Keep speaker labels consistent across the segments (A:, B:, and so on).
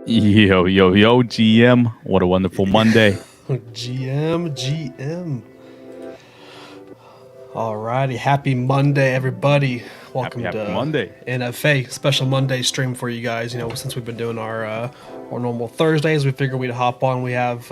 A: Yo, yo, yo, GM. What a wonderful Monday.
B: GM. Alrighty, happy Monday, everybody. Welcome
A: Happy
B: to
A: Monday.
B: NFA special Monday stream for you guys. Since we've been doing our normal Thursdays, we figured we'd hop on. We have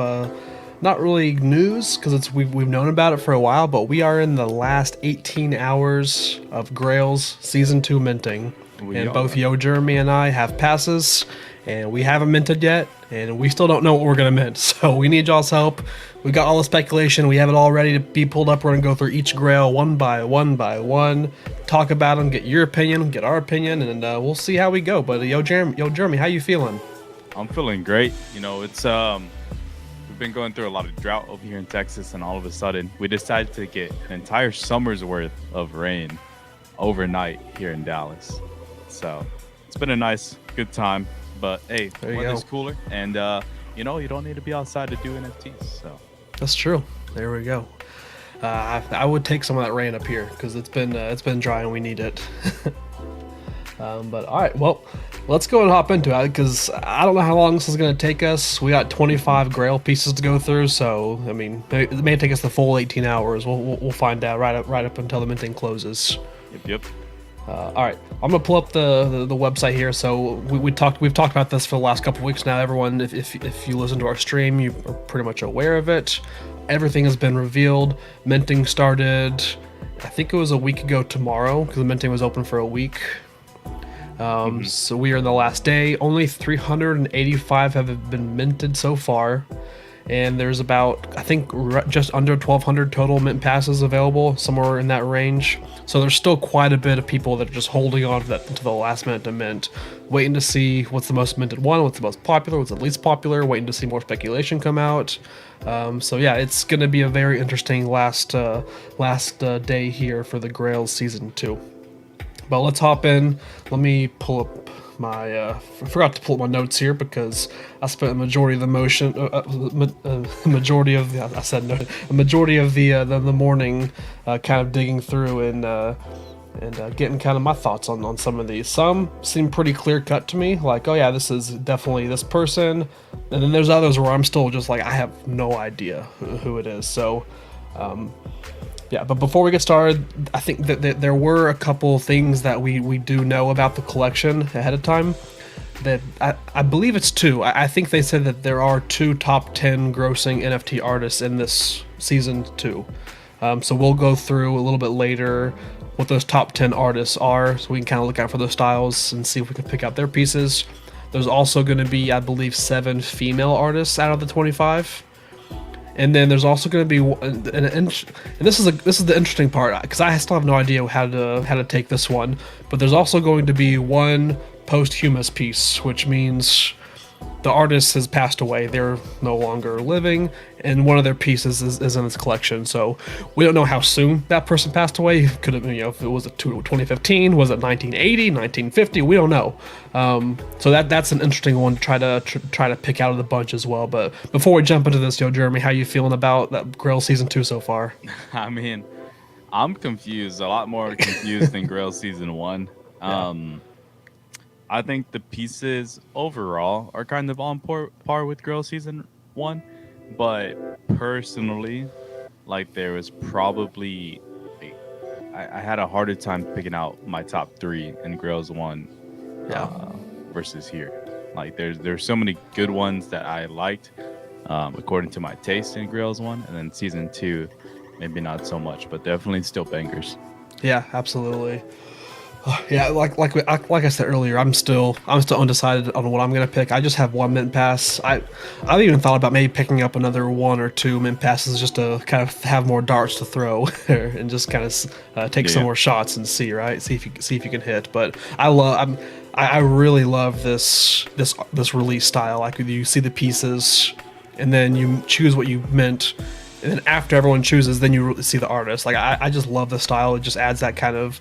B: not really news because we've known about it for a while, but we are in the last 18 hours of Grails Season 2 minting, and both Yo Jeremy and I have passes, and we haven't minted yet, and we still don't know what we're gonna mint. So we need y'all's help. We got all the speculation. We have it all ready to be pulled up. We're gonna go through each Grail one by one, talk about them, get your opinion, get our opinion, and we'll see how we go. But Yo Jeremy, how you feeling?
A: I'm feeling great. It's we've been going through a lot of drought over here in Texas, and all of a sudden we decided to get an entire summer's worth of rain overnight here in Dallas. So it's been a nice, good time. But hey, weather's cooler, and you don't need to be outside to do NFTs. So
B: that's true. There we go. I would take some of that rain up here because it's been dry and we need it. But all right, well, let's go and hop into it because I don't know how long this is going to take us. We got 25 Grail pieces to go through, so I mean, it may take us the full 18 hours. We'll find out right up until the minting closes.
A: Yep.
B: All right, I'm gonna pull up the website here. So we've talked about this for the last couple of weeks now. Everyone, if you listen to our stream, you are pretty much aware of it. Everything has been revealed. Minting started, I think it was a week ago tomorrow, because the minting was open for a week. So we are in the last day. Only 385 have been minted so far. And there's about, I think, just under 1,200 total mint passes available, somewhere in that range. So there's still quite a bit of people that are just holding on to that until the last minute to mint, waiting to see what's the most minted one, what's the most popular, what's the least popular, waiting to see more speculation come out. So yeah, it's going to be a very interesting last day here for the Grails Season 2. But let's hop in. Let me pull up my I forgot to pull up my notes here because I spent a majority of the morning kind of digging through and getting kind of my thoughts on some of these. Some seem pretty clear cut to me, like, oh yeah, this is definitely this person, and then there's others where I'm still just like, I have no idea who it is. So yeah, but before we get started, I think that there were a couple things that we do know about the collection ahead of time. That I believe it's two. I think they said that there are two top 10 grossing NFT artists in this season 2. So we'll go through a little bit later what those top 10 artists are, so we can kind of look out for those styles and see if we can pick out their pieces. There's also going to be, I believe, 7 female artists out of the 25. And then there's also going to be, and this is the interesting part, because I still have no idea how to take this one. But there's also going to be one posthumous piece, which means the artist has passed away; they're no longer living, and one of their pieces is in its collection. So we don't know how soon that person passed away. Could have, if it was 2015, was it 1980, 1950? We don't know. So that's an interesting one to try to pick out of the bunch as well. But before we jump into this, Yo Jeremy, how you feeling about that Grail Season 2 so far?
A: I mean, I'm confused, a lot more confused than Grail Season 1. I think the pieces overall are kind of on par with Grail Season 1, but personally, like, there was probably, I had a harder time picking out my top 3 in Grails 1 versus here. Like, there's so many good ones that I liked according to my taste in Grails 1, and then Season 2, maybe not so much, but definitely still bangers.
B: Yeah, absolutely. Yeah, like I said earlier, I'm still undecided on what I'm gonna pick. I just have one mint pass. I've even thought about maybe picking up another 1 or 2 mint passes just to kind of have more darts to throw and just kind of take some more shots and see if you can hit. But I really love this release style. Like, you see the pieces and then you choose what you mint. And then after everyone chooses, then you really see the artist. Like, I just love the style. It just adds that kind of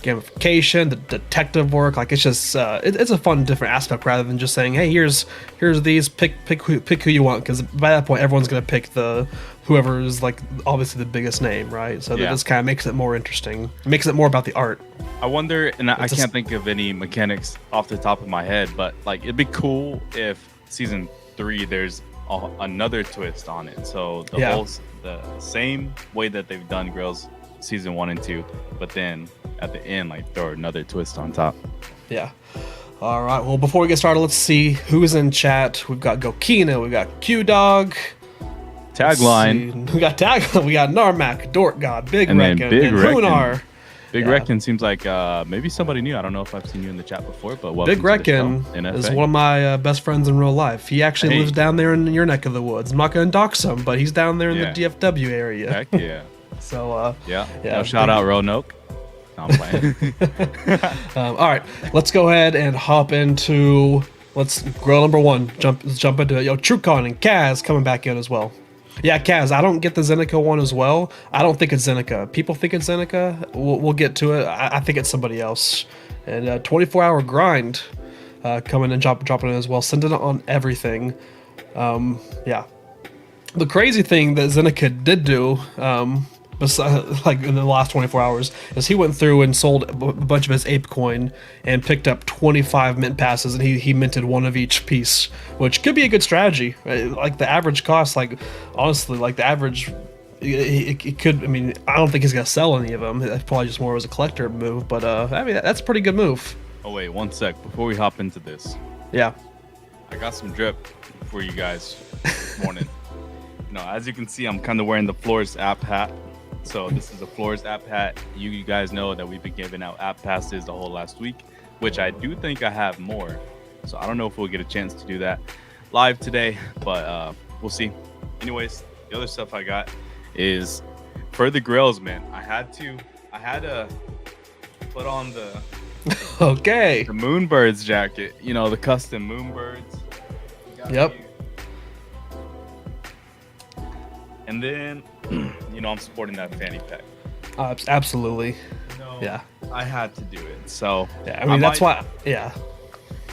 B: gamification, the detective work. Like, it's just it's a fun, different aspect rather than just saying, hey, here's these, pick who you want. Because by that point, everyone's gonna pick whoever is, like, obviously the biggest name, right? So that just kind of makes it more interesting. It makes it more about the art.
A: I wonder, and I can't think of any mechanics off the top of my head, but like, it'd be cool if season 3, there's another twist on it. So the same way that they've done Grails season 1 and 2, but then at the end, like, throw another twist on top.
B: Yeah. All right. Well, before we get started, let's see who's in chat. We've got Gokina, we got Q Dog.
A: Tagline.
B: We got Tagline. We got Narmak, Dork God, Big
A: And then
B: Reckon,
A: Big
B: and
A: Reckon.
B: Hunar.
A: Big Reckon seems like maybe somebody new. I don't know if I've seen you in the chat before, but welcome
B: Big
A: to the
B: Reckon
A: show, NFA.
B: is one of my best friends in real life. He actually
A: Hey.
B: lives down there in your neck of the woods. I'm not going to dox him, but he's down there in
A: Yeah.
B: the DFW area.
A: Heck yeah.
B: So,
A: Yeah.
B: Yeah,
A: No, shout out Roanoke. No, I'm playing.
B: all right, let's go ahead and hop into grill number 1. Let's jump into it. Yo, TrueCon and Kaz coming back in as well. Yeah, Kaz, I don't get the Zeneca one as well. I don't think it's Zeneca. People think it's Zeneca. We'll get to it. I think it's somebody else. And 24-hour grind coming and dropping in as well. Sending it on everything. Yeah. The crazy thing that Zeneca did do, like in the last 24 hours, is he went through and sold a bunch of his ape coin and picked up 25 mint passes, and he minted one of each piece, which could be a good strategy. Like the average cost, like honestly, like the average, it could. I mean, I don't think he's gonna sell any of them. It's probably just more as a collector move. But I mean, that's a pretty good move.
A: Oh wait, one sec before we hop into this.
B: Yeah.
A: I got some drip for you guys this morning. As you can see, I'm kind of wearing the Floors app hat. So this is a Floors app hat. You guys know that we've been giving out app passes the whole last week, which I do think I have more. So I don't know if we'll get a chance to do that live today, but we'll see. Anyways, the other stuff I got is for the Grails, man. I had to put on the
B: Okay.
A: Moonbirds jacket. The custom Moonbirds.
B: Yep.
A: And then, I'm supporting that fanny pack.
B: Absolutely. Yeah.
A: I had to do it. So,
B: Yeah. I mean, that's why. Yeah.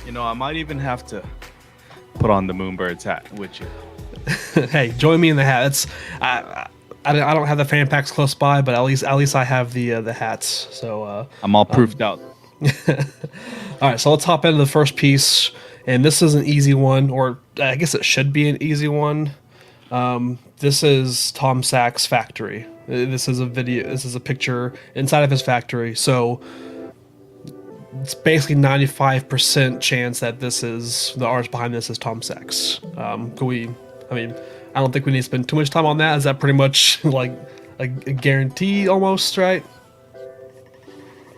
A: I might even have to put on the Moonbirds hat with you.
B: Hey, join me in the hat. It's I don't have the fan packs close by, but at least I have the hats. So
A: I'm all proofed out.
B: all right, so let's hop into the first piece, and this is an easy one, or I guess it should be an easy one. This is Tom Sachs' factory. This is a video. This is a picture inside of his factory. So it's basically 95% chance that this is the artist behind this is Tom Sachs. I mean, I don't think we need to spend too much time on that. Is that pretty much like a guarantee almost, right?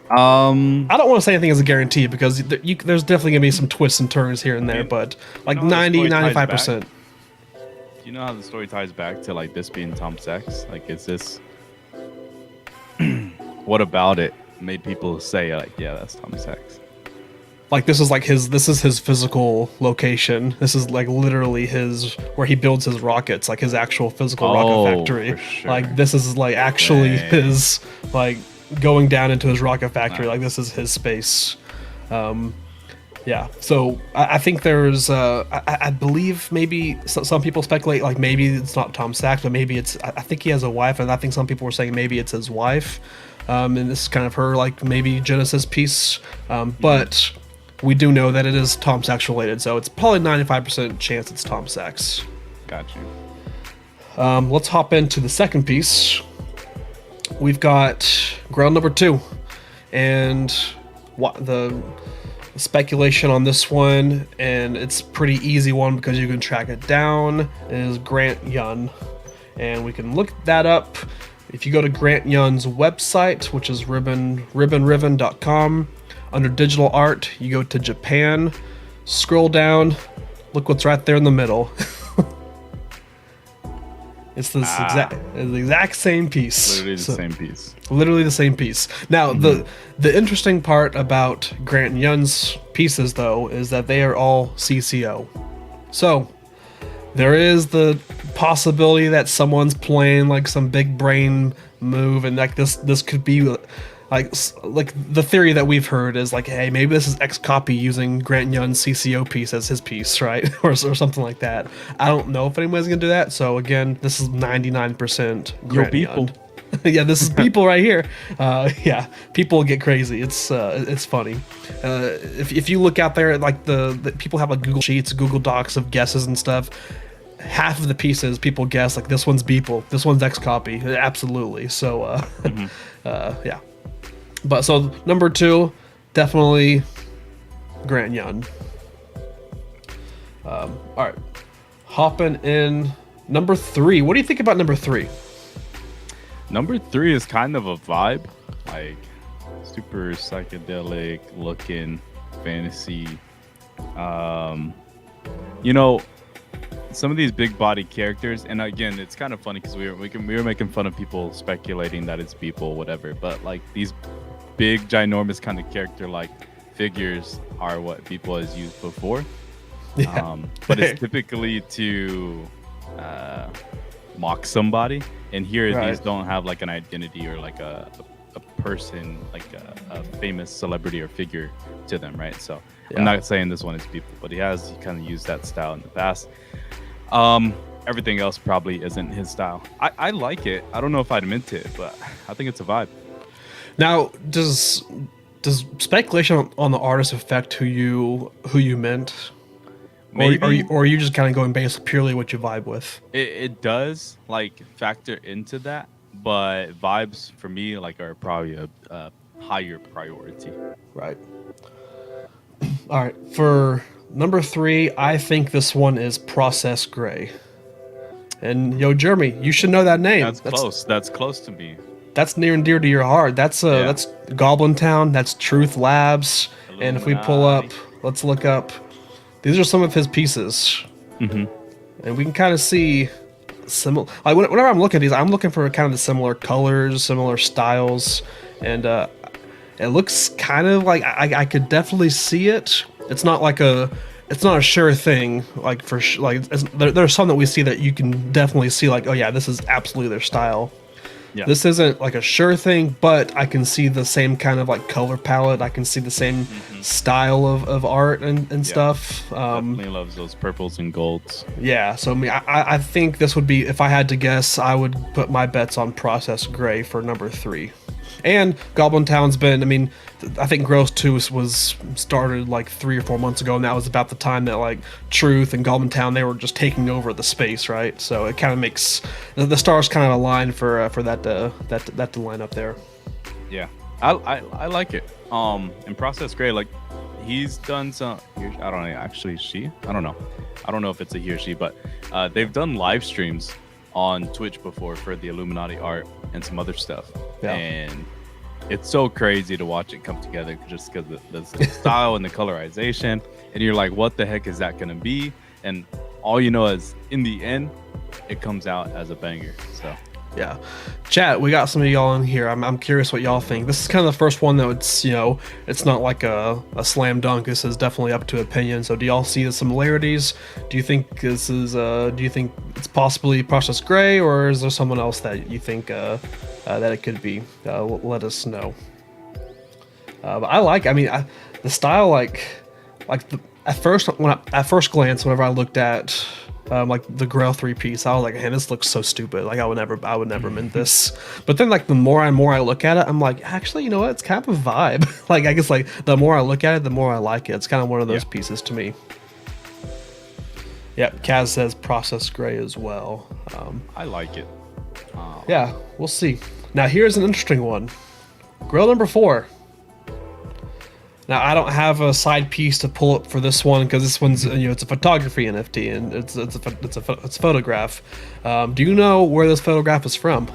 B: I don't want to say anything as a guarantee because there's definitely going to be some twists and turns here and there, but like 90-95%.
A: Do you know how the story ties back to like this being Tom Sachs? Like, is this what about it made people say like, yeah, that's Tom Sachs?
B: Like this is his physical location. This is like literally where he builds his rockets, like his actual physical rocket factory.
A: For sure.
B: Like this is like actually his like going down into his rocket factory.
A: Nice.
B: Like this is his space. Yeah. So I think there's I believe maybe some people speculate like maybe it's not Tom Sachs, but maybe it's I think he has a wife, and I think some people were saying maybe it's his wife. And this is kind of her like maybe Genesis piece. But we do know that it is Tom Sachs related, so it's probably 95% chance it's Tom Sachs.
A: Got you.
B: Let's hop into the second piece. We've got ground number 2, and what the speculation on this one, and it's pretty easy one because you can track it down, is Grant Yun, and we can look that up. If you go to Grant Yun's website, which is ribbonribbon.com, under digital art, you go to Japan, scroll down, look what's right there in the middle. It's the exact same piece.
A: Literally the same piece.
B: Literally the same piece. Now, the interesting part about Grant Yun's pieces, though, is that they are all CCO. So, there is the possibility that someone's playing like some big brain move, and like this could be like the theory that we've heard is like, hey, maybe this is X copy using Grant Yun's CCO piece as his piece, right? or something like that. I don't know if anybody's gonna do that. So again, this is 99% Grant Yun. Yeah, this is people right here. Yeah, people get crazy. It's funny. If you look out there, like the people have like Google Sheets, Google Docs of guesses and stuff. Half of the pieces people guess like this one's Beeple, this one's X copy, absolutely. So yeah. But so number 2, definitely Grant Yun. All right, hopping in number 3. What do you think about number 3?
A: Number 3 is kind of a vibe, like super psychedelic looking fantasy. You know, some of these big body characters, and again, it's kind of funny because we were making fun of people speculating that it's people, whatever. But like these big, ginormous kind of character like figures are what people has used before.
B: Yeah.
A: But it's typically to mock somebody, and here
B: Right.
A: these don't have like an identity or like a person, like a famous celebrity or figure to them, right? So
B: Yeah.
A: I'm not saying this one is people, but he kind of used that style in the past. Everything else probably isn't his style. I like it. I don't know if I'd mint it, but I think it's a vibe.
B: Now, does speculation on the artist affect who you mint?
A: Maybe
B: Or are you just kind of going based purely what you vibe with?
A: it does like factor into that, but vibes for me like are probably a higher priority.
B: Right. All right. For number 3, I think this one is Process Gray. And yo, Jeremy, you should know that name.
A: That's close. That's close to me.
B: That's near and dear to your heart. That's
A: Yeah.
B: that's Goblin Town. That's Truth Labs. And if we pull up, let's look up. These are some of his pieces, and we can kind of see similar. Like whenever I'm looking at these, I'm looking for kind of the similar colors, similar styles, and it looks kind of like I could definitely see it. It's not like it's not a sure thing. Like there's some that we see that you can definitely see. Like, oh yeah, this is absolutely their style.
A: Yeah.
B: This isn't like a sure thing, but I can see the same kind of like color palette. I can see the same style of art and stuff.
A: Definitely loves those purples and golds.
B: Yeah, so I think this would be, if I had to guess, I would put my bets on Process Gray for number 3. And Goblin Town's been, I mean, I think Grails 2 was started like 3 or 4 months ago, and that was about the time that like Truth and Goblin Town, they were just taking over the space, right? So it kind of makes the stars kind of align for that to line up there.
A: Yeah, I like it. And Process Gray, like he's done some. I don't know. Actually, I don't know. I don't know if it's a he or she, but they've done live streams on Twitch before for the Illuminati art and some other stuff.
B: Yeah.
A: And it's so crazy to watch it come together just because the style and the colorization. And you're like, what the heck is that going to be? And all you know is in the end, it comes out as a banger. So
B: Yeah. Chat, we got some of y'all in here. I'm curious what y'all think. This is kind of the first one that it's, it's not like a slam dunk. This is definitely up to opinion. So do y'all see the similarities? Do you think this is, do you think it's possibly Process Gray, or is there someone else that you think that it could be? Let us know. But the style, at first glance, whenever I looked at like the Grail 3-piece, I was like, hey, this looks so stupid. Like I would never mint this. But then like the more and more I look at it, I'm like, actually, you know what? It's kind of a vibe. Like I guess like the more I look at it, the more I like it. It's kind of one of those pieces to me. Yep, Kaz says Process Gray as well.
A: I like it.
B: Yeah, we'll see. Now here's an interesting one. Grail number 4. Now I don't have a side piece to pull up for this one because this one's it's a photography NFT and it's a photograph. Do you know where this photograph is from?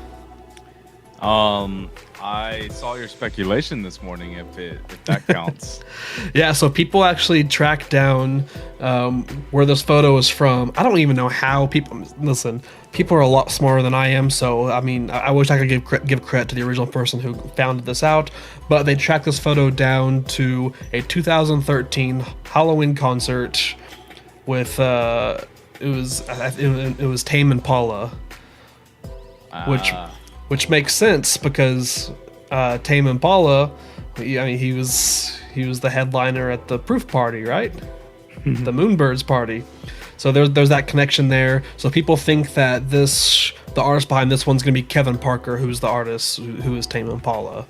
A: I saw your speculation this morning, if that counts.
B: Yeah, so people actually track down where this photo is from. I don't even know how people listen. People are a lot smarter than I am, so I mean, I wish I could give credit to the original person who found this out. But they tracked this photo down to a 2013 Halloween concert with it was Tame Impala, which makes sense because Tame Impala, he was the headliner at the Proof Party, right? The Moonbirds party. So there's that connection there. So people think that the the artist behind this one's going to be Kevin Parker, who's the artist who is Tame Impala.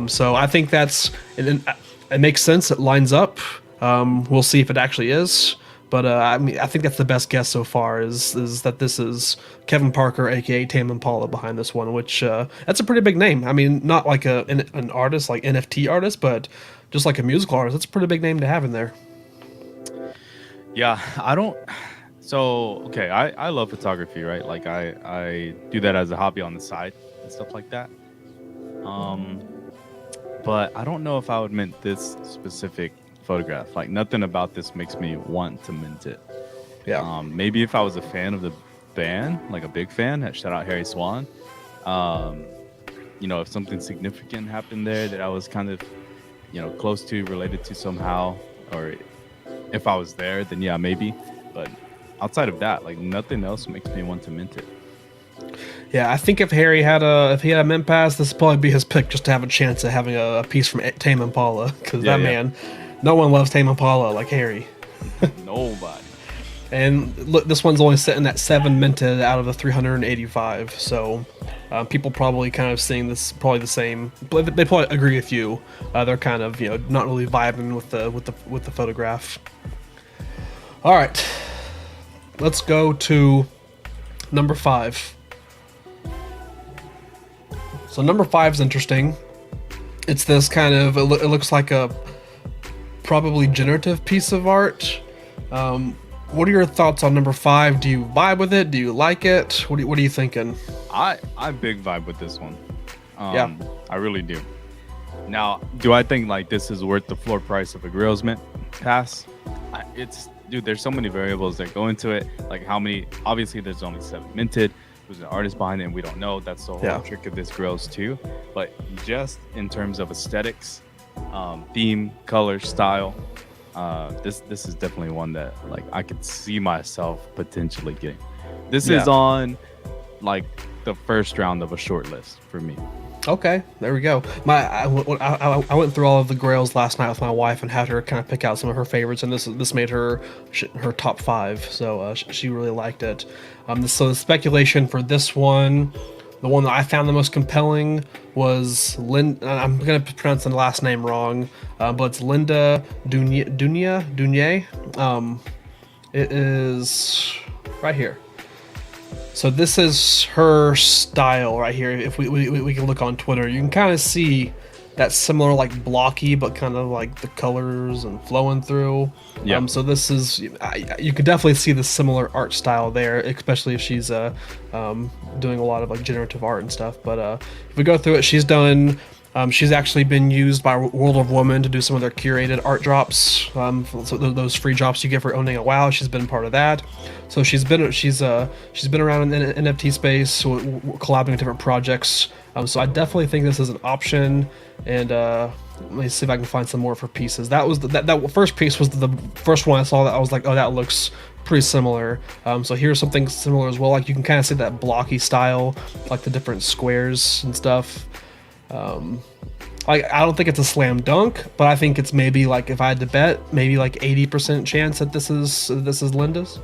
B: So I think it makes sense. It lines up. We'll see if it actually is. But I mean, I think that's the best guess so far is that this is Kevin Parker, aka Tame Impala, behind this one. Which that's a pretty big name. I mean, not like an artist like NFT artist, but just like a musical artist. That's a pretty big name to have in there.
A: Yeah, I don't. So okay, I love photography, right? Like I do that as a hobby on the side and stuff like that. But I don't know if I would mint this specific photograph. Like nothing about this makes me want to mint it.
B: Yeah.
A: Maybe if I was a fan of the band, like a big fan, shout out Harry Swan. If something significant happened there that I was kind of, close to, related to somehow, or if I was there, then yeah, maybe. But outside of that, like nothing else makes me want to mint it.
B: Yeah, I think if he had a mint pass, this would probably be his pick just to have a chance at having a piece from Tame Impala, because man, no one loves Tame Impala like Harry.
A: Nobody.
B: And look, this one's only sitting at 7 minted out of the 385, so people probably kind of seeing this probably the same. They probably agree with you. They're kind of not really vibing with the photograph. All right, let's go to number 5. So number 5 is interesting. It's this kind of it looks like a probably generative piece of art. What are your thoughts on number 5? Do you vibe with it? Do you like it? What are you thinking?
A: I big vibe with this one.
B: Yeah,
A: I really do. Now, do I think like this is worth the floor price of a Grails mint pass? Dude, there's so many variables that go into it. Like how many? Obviously, there's only 7 minted. Who's the artist behind it? And we don't know. That's the whole trick of this Grails too. But just in terms of aesthetics, theme, color, style, this is definitely one that like I could see myself potentially getting. This is on like the first round of a short list for me.
B: Okay, there we go. I went through all of the Grails last night with my wife and had her kind of pick out some of her favorites, and this made her top 5. So she really liked it. So the speculation for this one, the one that I found the most compelling was I'm gonna pronounce the last name wrong, but it's Linda Dunier. It is right here. So this is her style right here. If we can look on Twitter, you can kind of see that similar like blocky, but kind of like the colors and flowing through. Yeah. So this is you could definitely see the similar art style there, especially if she's doing a lot of like generative art and stuff. But if we go through it, she's done. She's actually been used by World of Women to do some of their curated art drops. So those free drops you get for owning a WoW, she's been part of that. So she's been around in the NFT space, collabing with different projects. So I definitely think this is an option. And let me see if I can find some more for pieces. That was that first piece was the first one I saw that I was like, oh, that looks pretty similar. So here's something similar as well. Like you can kind of see that blocky style, like the different squares and stuff. Like I don't think it's a slam dunk, but I think it's maybe like if I had to bet, maybe like 80% chance that this is Linda's.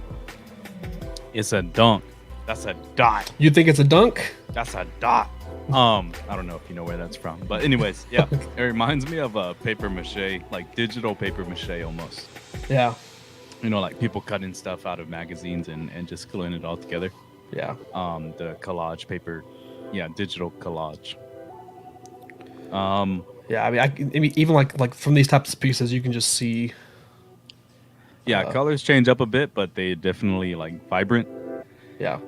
A: It's a dunk. That's a dot.
B: You think it's a dunk?
A: That's a dot. I don't know if you know where that's from, but anyways, yeah, it reminds me of a paper mache, like digital paper mache almost.
B: Yeah.
A: Like people cutting stuff out of magazines and just gluing it all together.
B: Yeah.
A: The collage paper, digital collage.
B: Yeah, I mean, even like from these types of pieces, you can just see.
A: Yeah, colors change up a bit, but they definitely like vibrant.
B: Yeah.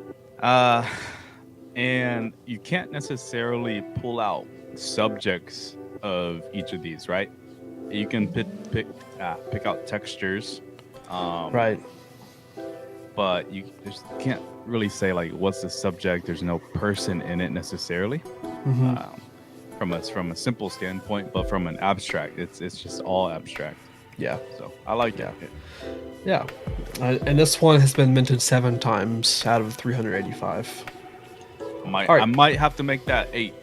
A: And you can't necessarily pull out subjects of each of these, right? You can pick out textures.
B: Right.
A: But you just can't really say like what's the subject. There's no person in it necessarily.
B: Mm-hmm.
A: From a simple standpoint, but from an abstract, it's just all abstract.
B: Yeah.
A: So I like it.
B: Yeah. And this one has been minted 7 times out of 385.
A: I might have to make that 8.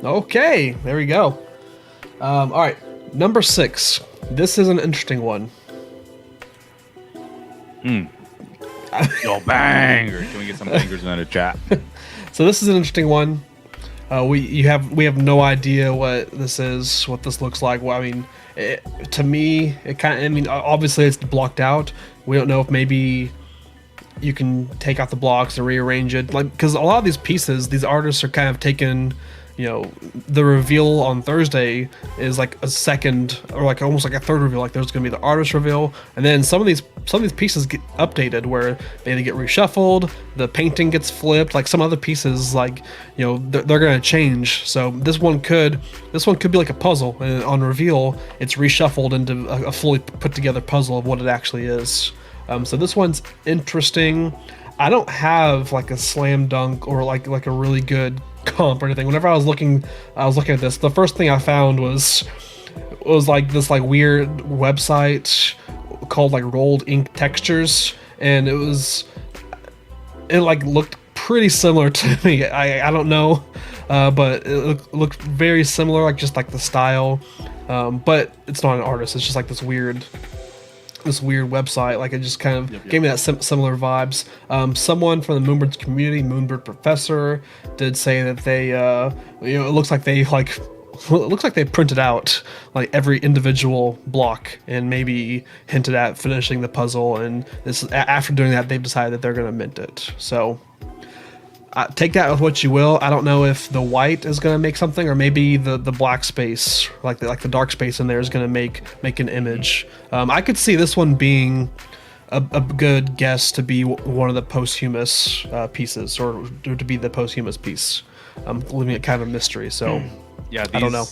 B: Okay, there we go. All right, number 6. This is an interesting one.
A: Yo, banger! Can we get some bangers in the chat?
B: So this is an interesting one. We have no idea what this is, what this looks like. Well, I mean, to me, it kind of. I mean, obviously it's blocked out. We don't know if maybe you can take out the blocks and rearrange it, like, because a lot of these pieces, these artists are kind of taken. You know, the reveal on Thursday is like a second or like almost like a third reveal. Like there's gonna be the artist reveal, and then some of these pieces get updated where they get reshuffled, the painting gets flipped. Like some other pieces, like, you know, they're gonna change. So this one could be like a puzzle, and on reveal it's reshuffled into a fully put together puzzle of what it actually is. So this one's interesting. I don't have like a slam dunk or like a really good comp or anything. Whenever I was looking at this, the first thing I found was like this like weird website called like Rolled Ink Textures, and it like looked pretty similar to me. I don't know, but it looked very similar, like just like the style, but it's not an artist. It's just like this weird website. Like it just kind of gave me that similar vibes. Someone from the Moonbirds community, Moonbird Professor, did say that they you know, it looks like they printed out like every individual block and maybe hinted at finishing the puzzle, and this after doing that they've decided that they're going to mint it. So take that with what you will. I don't know if the white is going to make something, or maybe the black space, like the dark space in there, is going to make an image. I could see this one being a good guess to be one of the posthumous pieces, or to be the posthumous piece, leaving it kind of a mystery. So
A: yeah,
B: I don't know.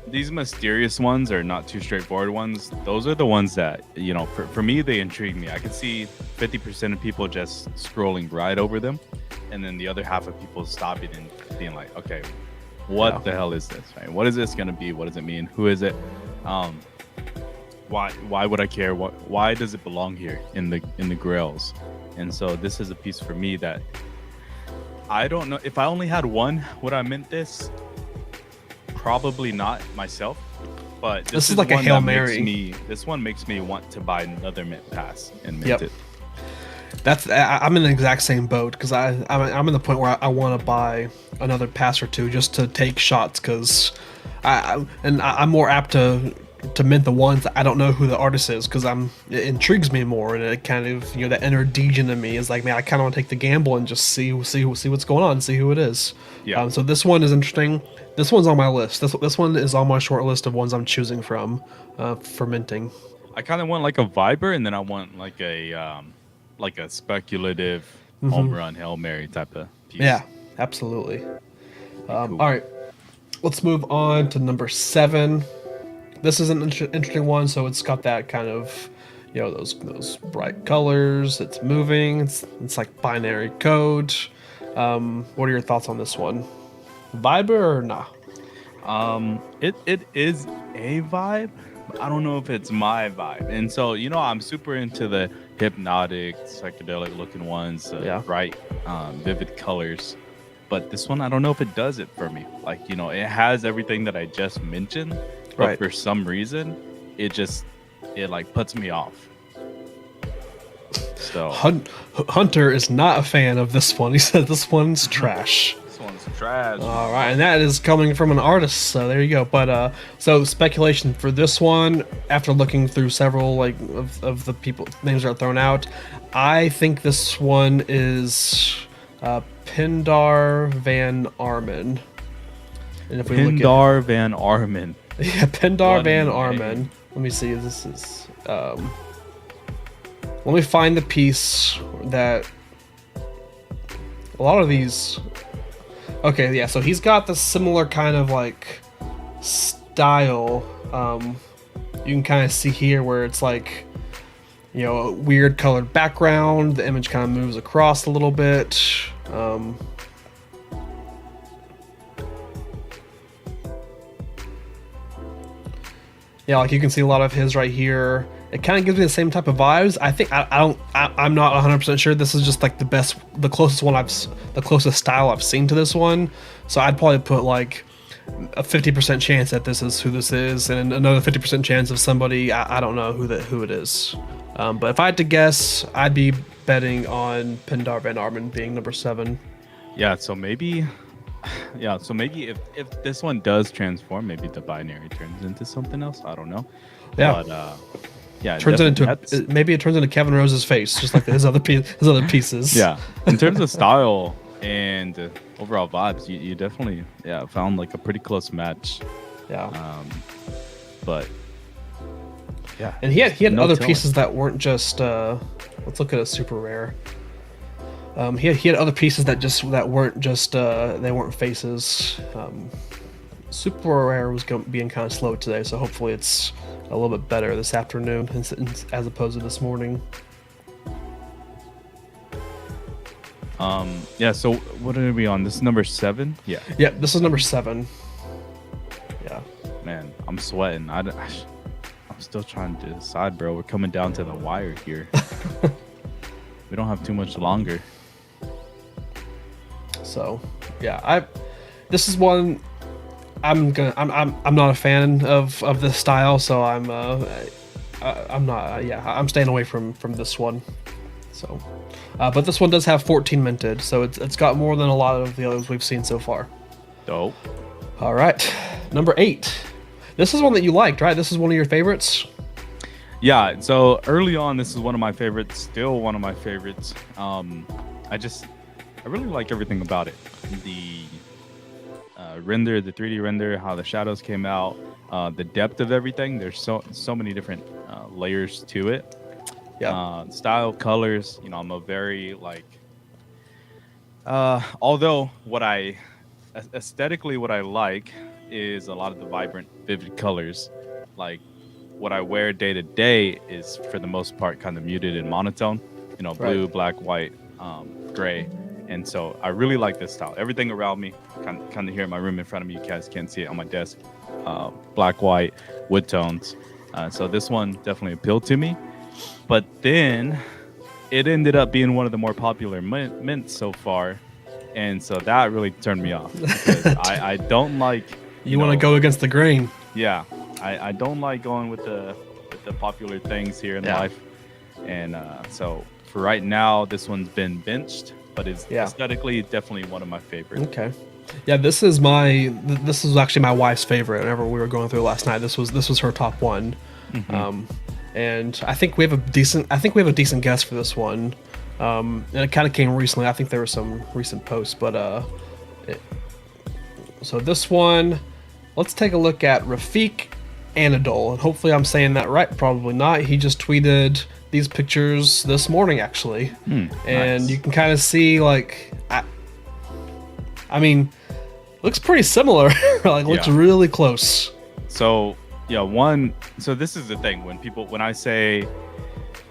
A: These mysterious ones are not too straightforward ones. Those are the ones that, you know, for me, they intrigue me. I could see 50% of people just scrolling right over them, and then the other half of people stopping and being like, okay, what the hell is this? Right? What is this going to be? What does it mean? Who is it? Why would I care? Why does it belong here in the Grails? And so this is a piece for me that I don't know. If I only had one, would I mint this? Probably not myself, but this is like a Hail Mary. This one makes me want to buy another mint pass and mint it.
B: I'm in the exact same boat, because I'm in the point where I want to buy another pass or two just to take shots, because I'm more apt to mint the ones that I don't know who the artist is, because it intrigues me more, and it kind of, you know, that inner Dejan in me is like, man, I kind of want to take the gamble and just see what's going on, see who it is. Yeah. So this one is interesting. This one's on my list. This one is on my short list of ones I'm choosing from for minting.
A: I kind of want like a Viber, and then I want like a speculative home run Hail Mary type of piece.
B: Yeah, absolutely.
A: Cool.
B: All right, let's move on to number 7. This is an interesting one. So it's got that kind of, you know, those bright colors. It's moving. It's like binary code. What are your thoughts on this one? Vibe or nah?
A: It is a vibe. But I don't know if it's my vibe. And so, you know, I'm super into the hypnotic, psychedelic looking ones, bright, vivid colors. But this one, I don't know if it does it for me. Like, you know, it has everything that I just mentioned, but for some reason, it like puts me off. So
B: Hunter is not a fan of this one. He said this one's trash.
A: This one's trash.
B: All right, and that is coming from an artist, so there you go. But so speculation for this one, after looking through several like of the people names that are thrown out, I think this one is Pindar Van Armen. And if we
A: Pindar Van Armen.
B: Yeah, Pindar Van Armen. Let me see. This is. Let me find the piece that. A lot of these. Okay, yeah. So he's got the similar kind of like style. You can kind of see here where it's like, you know, a weird colored background. The image kind of moves across a little bit. Yeah, like you can see a lot of his right here. It kind of gives me the same type of vibes. I think I'm not 100% sure. This is just like the closest style I've seen to this one. So I'd probably put like a 50% chance that this is who this is, and another 50% chance of somebody I don't know who it is. But if I had to guess, I'd be betting on Pindar Van Armen being number 7.
A: Yeah, so maybe if this one does transform, maybe the binary turns into something else. I don't know.
B: Yeah.
A: But yeah,
B: Turns it
A: definitely
B: into maybe it turns into Kevin Rose's face, just like his other pieces.
A: yeah. In terms of style and overall vibes, you definitely found like a pretty close match.
B: Yeah.
A: But yeah,
B: And he had
A: no
B: other
A: telling.
B: pieces that weren't just. Let's look at a super rare. He had other pieces that weren't just they weren't faces. Super rare was being kind of slow today, so hopefully it's a little bit better this afternoon as opposed to this morning.
A: Yeah. So what are we on? This is number 7. Yeah.
B: Yeah, this is number 7. Yeah.
A: Man, I'm sweating. I'm still trying to decide, bro. We're coming down to the wire here. We don't have too much longer.
B: So, yeah, this is one I'm not a fan of this style, so I'm not. I'm staying away from this one. So, but this one does have 14 minted, so it's got more than a lot of the others we've seen so far.
A: Dope.
B: All right, number 8. This is one that you liked, right? This is one of your favorites.
A: Yeah. So early on, this is one of my favorites. Still one of my favorites. I really like everything about it. The render, the 3D render, how the shadows came out, the depth of everything. There's so many different layers to it.
B: Yeah.
A: Style, colors. I'm a very although aesthetically what I like is a lot of the vibrant, vivid colors. Like what I wear day to day is for the most part kind of muted and monotone. Blue,
B: Right.
A: black, white, gray. And so I really like this style. Everything around me, kind of here in my room in front of me, you guys can't see it on my desk. Black, white, wood tones. So this one definitely appealed to me. But then it ended up being one of the more popular mints so far. And so that really turned me off. Because I don't like...
B: You want to go against the grain.
A: Yeah. I don't like going with the popular things here in life. And so for right now, this one's been benched. But it's aesthetically definitely one of my favorites.
B: Okay. Yeah, this is actually my wife's favorite. Whenever we were going through last night, this was her top one.
A: Mm-hmm.
B: And I think we have a decent guess for this one. And it kind of came recently. I think there were some recent posts, but so this one, let's take a look at Rafiq Anadol, and hopefully I'm saying that right. Probably not. He just tweeted these pictures this morning, actually, and
A: nice.
B: you can kind of see I mean, looks pretty similar. Looks really close.
A: So so this is the thing when I say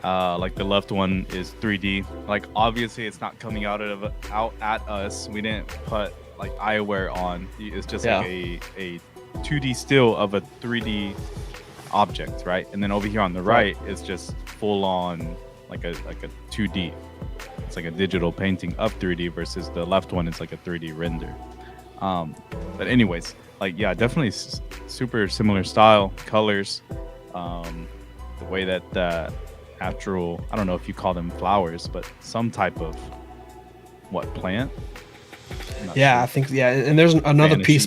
A: like the left one is 3D, like obviously it's not coming out at us. We didn't put like eyewear on. It's just like a 2D still of a 3D object, right? And then over here on the right is just full on like a 2D. It's like a digital painting of 3D versus the left one is like a 3D render. But anyways, definitely super similar style, colors, the way that natural, I don't know if you call them flowers, but some type of plant?
B: Yeah,
A: Sure.
B: I think and there's another
A: Fantasy.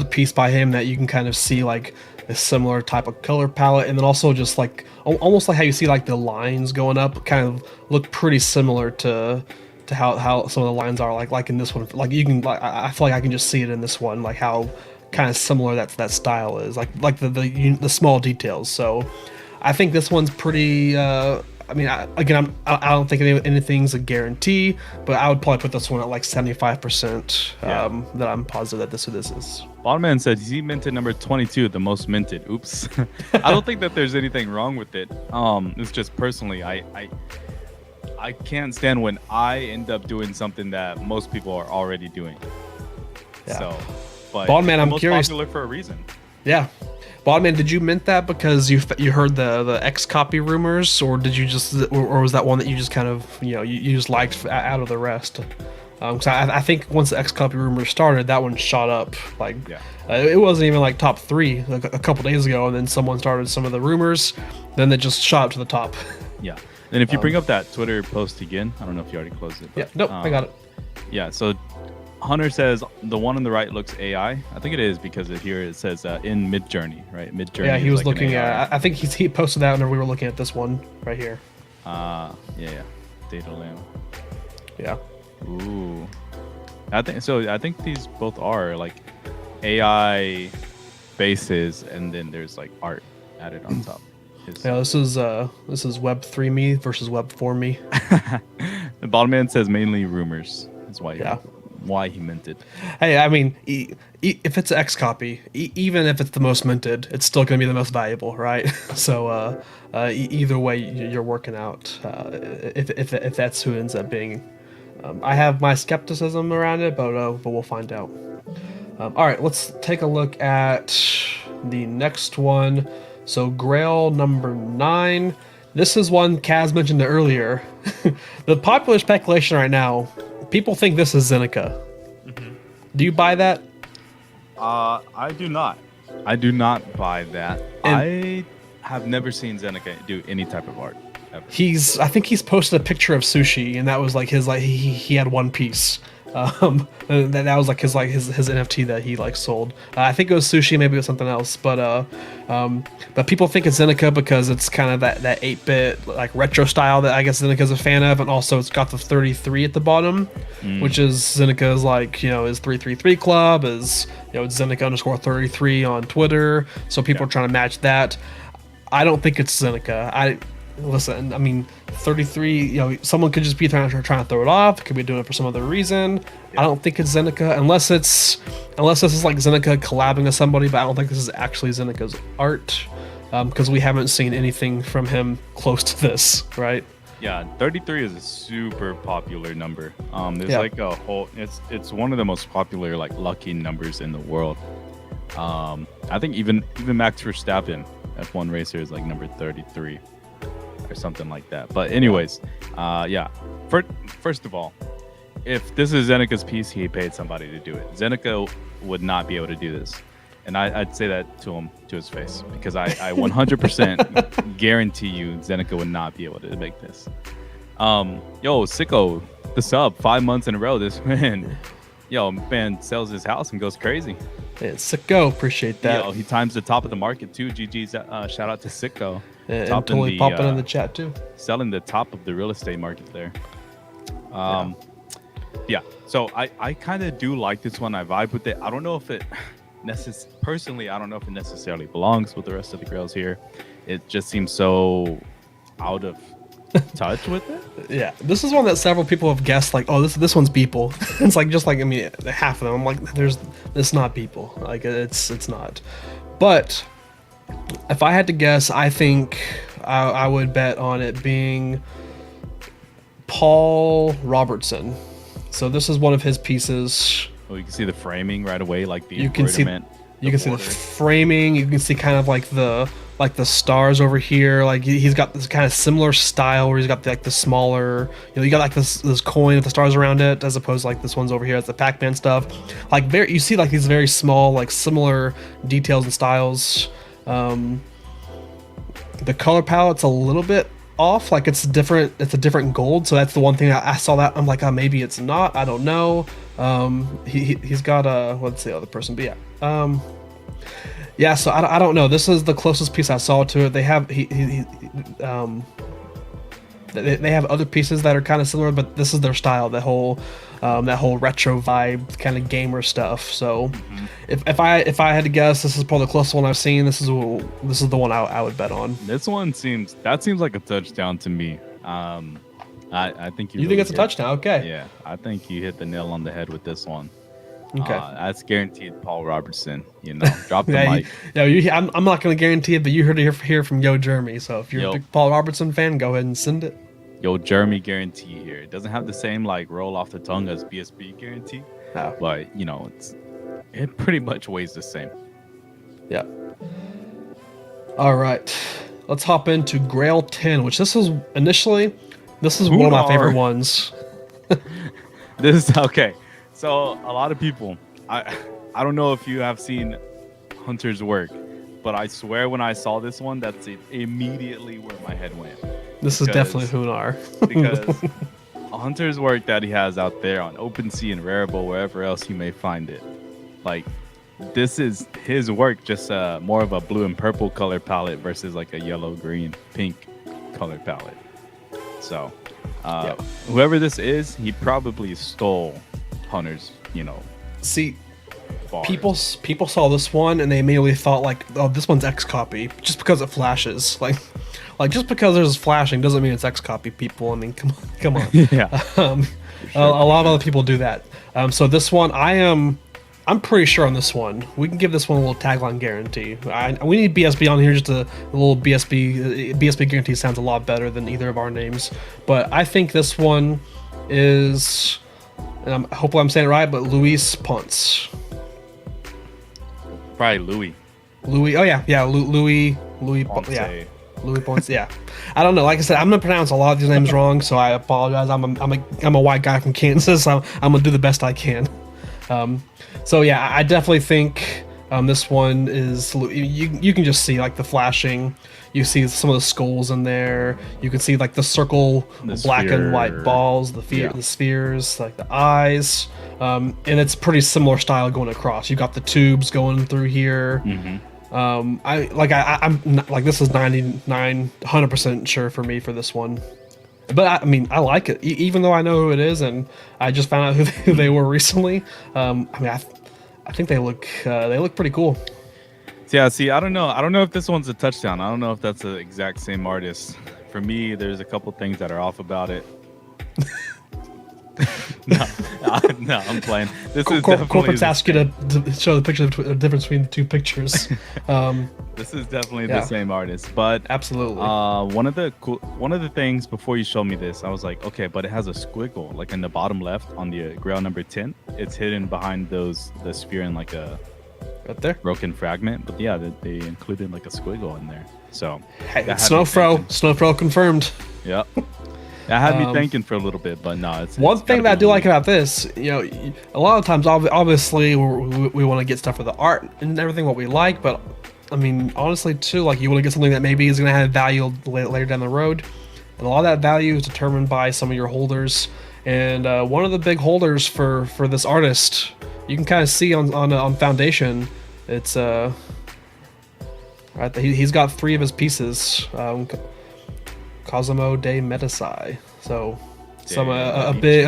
B: piece by him that you can kind of see like a similar type of color palette, and then also just like almost like how you see like the lines going up kind of look pretty similar to how some of the lines are like in this one. Like you can I feel like I can just see it in this one, like how kind of similar that style is, like the small details. So I think this one's pretty I mean, I don't think anything's a guarantee, but I would probably put this one at like 75%. That I'm positive that this is.
A: Botman said he minted number 22, the most minted. Oops. I don't think that there's anything wrong with it. It's just personally, I can't stand when I end up doing something that most people are already doing.
B: Yeah.
A: So, but
B: Bondman,
A: it's
B: I'm
A: most
B: curious.
A: popular for a reason.
B: Yeah. Bondman, did you mint that because you heard the X copy rumors, or did you just, or was that one that you just kind of you just liked out of the rest? Because I think once the X copy rumors started, that one shot up. It wasn't even like top 3 like a couple days ago, and then someone started some of the rumors, then it just shot up to the top.
A: Yeah. And if you bring up that Twitter post again, I don't know if you already closed it.
B: Yeah,
A: But,
B: nope, I got it.
A: Yeah. So Hunter says the one on the right looks AI. I think it is because here it says in Mid Journey, right? Mid Journey.
B: Yeah, he
A: is
B: was
A: like an
B: looking
A: AI.
B: at. I think he posted that whenever we were looking at this one right here.
A: Yeah. Data lamp.
B: Yeah.
A: Ooh. I think so. I think these both are like AI bases, and then there's like art added on top.
B: Yeah, this is Web 3 me versus Web 4 me.
A: The bottom man says mainly rumors. That's why.
B: Yeah.
A: Why he minted.
B: Hey, I mean, if it's an X copy, even if it's the most minted, it's still going to be the most valuable, right? So either way, you're working out. If that's who ends up being, I have my skepticism around it, but we'll find out. All right, let's take a look at the next one. So Grail number 9. This is one Kaz mentioned earlier. The popular speculation right now, people think this is Zeneca.
A: Mm-hmm.
B: Do you buy that?
A: I do not. I do not buy that. I have never seen Zeneca do any type of art. Ever.
B: I think he's posted a picture of sushi, and that was like his he had one piece. And that was like his NFT that he like sold. I think it was sushi, maybe it was something else, but people think it's Zeneca because it's kind of that 8-bit like retro style that I guess Zeneca's a fan of, and also it's got the 33 at the bottom, which is Zeneca's like his 333 club is it's Zeneca_33 on Twitter, so people are trying to match that. I don't think it's Zeneca. Listen, I mean, 33, someone could just be trying to throw it off. Could be doing it for some other reason. I don't think it's Zeneca, unless this is like Zeneca collabing with somebody, but I don't think this is actually Zeneca's art, because we haven't seen anything from him close to this, right?
A: Yeah, 33 is a super popular number. There's like a whole, it's one of the most popular like lucky numbers in the world. I think even Max Verstappen, F1 racer, is like number 33. Or something like that. But anyways, first of all, if this is Zeneca's piece, he paid somebody to do it. Zeneca would not be able to do this, and I'd say that to his face, because I 100% guarantee you Zeneca would not be able to make this. Sicko, the sub 5 months in a row. This man sells his house and goes crazy.
B: Yeah, Sicko, appreciate that.
A: He times the top of the market too. GG's, shout out to Sicko.
B: And totally popping in the chat too.
A: Selling the top of the real estate market there. So I kind of do like this one. I vibe with it. I don't know if it personally, I don't know if it necessarily belongs with the rest of the Grails here. It just seems so out of touch with it.
B: Yeah, this is one that several people have guessed, like, oh, this one's Beeple. It's like, just like, I mean, half of them, I'm like, it's not Beeple. Like, it's not. But if I had to guess, I think I would bet on it being Paul Robertson. So this is one of his pieces.
A: Well, you can see the framing right away, like the
B: you can see the framing. You can see kind of like the stars over here. Like he's got this kind of similar style where he's got the smaller. You got like this coin with the stars around it, as opposed to like this one's over here. It's the Pac-Man stuff. Like you see like these very small, like similar details and styles. The color palette's a little bit off, like it's different. It's a different gold, so that's the one thing I saw that I'm like, oh, maybe it's not. I don't know. He's got what's the other person? But yeah. So I don't know. This is the closest piece I saw to it. They have they have other pieces that are kind of similar, but this is their style. That whole retro vibe, kind of gamer stuff. So if I had to guess, this is probably the closest one I've seen. This is the one I would bet on.
A: This one seems like a touchdown to me. I think you
B: think it's a touchdown? Okay.
A: Yeah, I think you hit the nail on the head with this one.
B: Okay.
A: That's guaranteed Paul Robertson. Drop the mic.
B: I'm not going to guarantee it, but you heard it here from Yo Jeremy. So if you're a big Paul Robertson fan, go ahead and send it.
A: Yo Jeremy guarantee here. It doesn't have the same like roll off the tongue as BSB guarantee, but it pretty much weighs the same.
B: Yeah. All right, let's hop into Grail 10, which this is one of my favorite ones.
A: This is okay. So a lot of people, I don't know if you have seen Hunter's work, but I swear when I saw this one, that's immediately where my head went.
B: This is definitely Hunar.
A: Because Hunter's work that he has out there on OpenSea and Rarible, wherever else you may find it, like this is his work, just more of a blue and purple color palette versus like a yellow, green, pink color palette. So whoever this is, he probably stole Hunter's,
B: See,
A: bars.
B: people saw this one and they immediately thought like, oh, this one's X copy just because it flashes. Like just because there's flashing doesn't mean it's X copy. People, I mean, come on.
A: Yeah.
B: A lot of other people do that. So this one, I'm pretty sure on this one we can give this one a little tagline guarantee. We need BSB on here, just a little BSB guarantee sounds a lot better than either of our names. But I think this one is, and hopefully I'm saying it right, but Luis Ponce.
A: Probably Louis.
B: Oh yeah, Louis
A: Ponce.
B: yeah. Louis Ponce, yeah. I don't know. Like I said, I'm gonna pronounce a lot of these names wrong, so I apologize. I'm a white guy from Kansas. I'm gonna do the best I can. So yeah, I definitely think this one is. You can just see like the flashing. You see some of the skulls in there. You can see like the circle,
A: The
B: black
A: sphere.
B: and white balls, the spheres, like the eyes. And it's pretty similar style going across. You got the tubes going through here.
A: Mm-hmm.
B: I'm like this is 100% sure for me for this one, but I mean I like it even though I know who it is and I just found out who they were recently. I mean I think they look pretty cool.
A: Yeah, see, I don't know if this one's a touchdown. I don't know if that's the exact same artist. For me, there's a couple things that are off about it. No, I'm playing. This is definitely
B: Corporate's asked you to show the picture, the difference between the two pictures.
A: This is definitely the same artist, but
B: absolutely.
A: One of the things before you showed me this, I was like, okay, but it has a squiggle, like in the bottom left on the Grail number 10. It's hidden behind the sphere in like a
B: right there
A: broken fragment. But yeah, they included like a squiggle in there. So
B: hey, Snowfro confirmed.
A: Yep. That had me thinking for a little bit, but no.
B: One thing that I do like about this, a lot of times, obviously, we want to get stuff for the art and everything, what we like, but I mean, honestly, too, like you want to get something that maybe is going to have value later down the road, and a lot of that value is determined by some of your holders. And one of the big holders for this artist, you can kind of see on Foundation, it's right. He's got 3 of his pieces. Cosimo de Medici. So some a big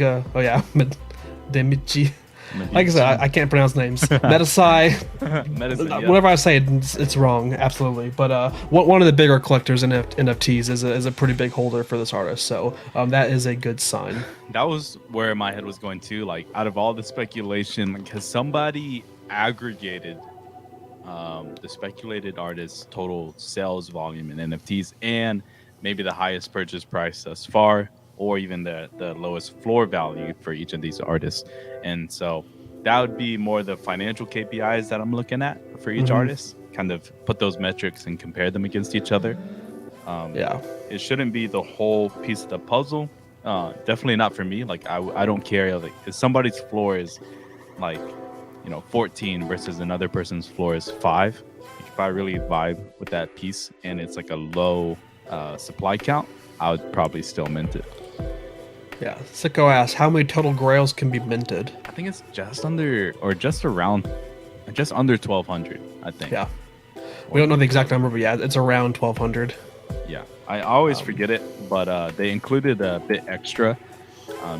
B: oh yeah, de Medici. Like I said, I can't pronounce names. Medici. Whenever I say it, it's wrong. Absolutely. But one of the bigger collectors in NFTs is a pretty big holder for this artist. So that is a good sign.
A: That was where my head was going to. Like, out of all the speculation, because somebody aggregated the speculated artist's total sales volume in NFTs and maybe the highest purchase price thus far, or even the lowest floor value for each of these artists. And so that would be more the financial KPIs that I'm looking at for each artist, kind of put those metrics and compare them against each other. It shouldn't be the whole piece of the puzzle. Definitely not for me. Like I don't care. Like if somebody's floor is like 14 versus another person's floor is 5, if I really vibe with that piece and it's like a low supply count, I would probably still mint it.
B: Yeah. Sicko asks, how many total Grails can be minted?
A: I think it's just under 1,200, I think.
B: Yeah. We don't know the exact number, but yeah, it's around 1,200.
A: Yeah. I always forget it, but they included a bit extra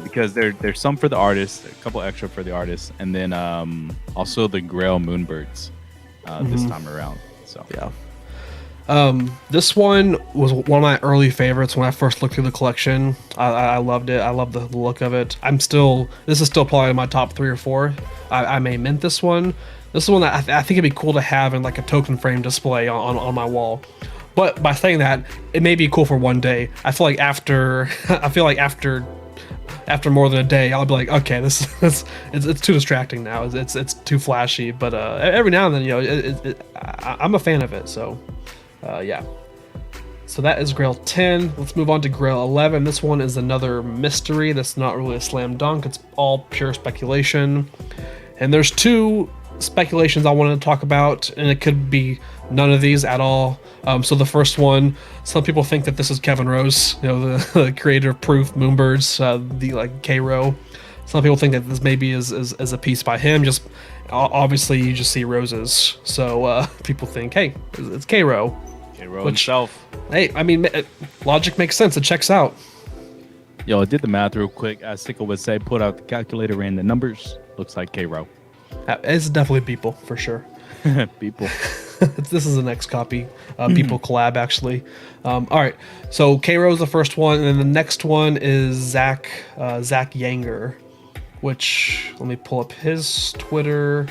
A: because there's some for the artist, a couple extra for the artist, and then also the Grail Moonbirds this time around. So
B: yeah. This one was one of my early favorites when I first looked through the collection. I loved it. I love the look of it. This is still probably in my top 3 or 4. I may mint this one. This is one that I think it'd be cool to have in like a token frame display on my wall. But by saying that, it may be cool for one day. I feel like after more than a day, I'll be like, okay, it's too distracting now. It's too flashy. But every now and then, I'm a fan of it. So. Yeah. So that is Grail 10. Let's move on to Grail 11. This one is another mystery that's not really a slam dunk. It's all pure speculation. And there's 2 speculations I wanted to talk about, and it could be none of these at all. So the first one, some people think that this is Kevin Rose, the creator of Proof, Moonbirds, the like K-Row. Some people think that this maybe is a piece by him. Just obviously you just see roses, so people think, hey, it's K-Row.
A: K-Row himself.
B: Hey, I mean, logic makes sense. It checks out.
A: Yo, I did the math real quick. As Sicko would say, put out the calculator, ran the numbers. Looks like K-Row.
B: It's definitely people for sure.
A: People.
B: This is the next copy. People collab actually. All right, so K-Row is the first one, and then the next one is Zach Yanger, which let me pull up his Twitter,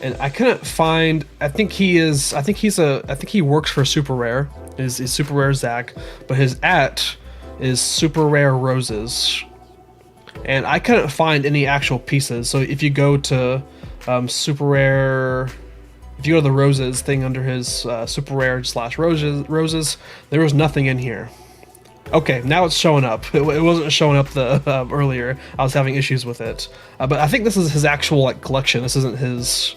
B: and I couldn't find. I think he works for Super Rare. Is Super Rare Zach, but his @ is Super Rare Roses, and I couldn't find any actual pieces. So if you go to Super Rare, if you go to the roses thing under his Super Rare / roses, there was nothing in here. Okay, now it's showing up. It wasn't showing up the earlier. I was having issues with it, but I think this is his actual like collection. This isn't his.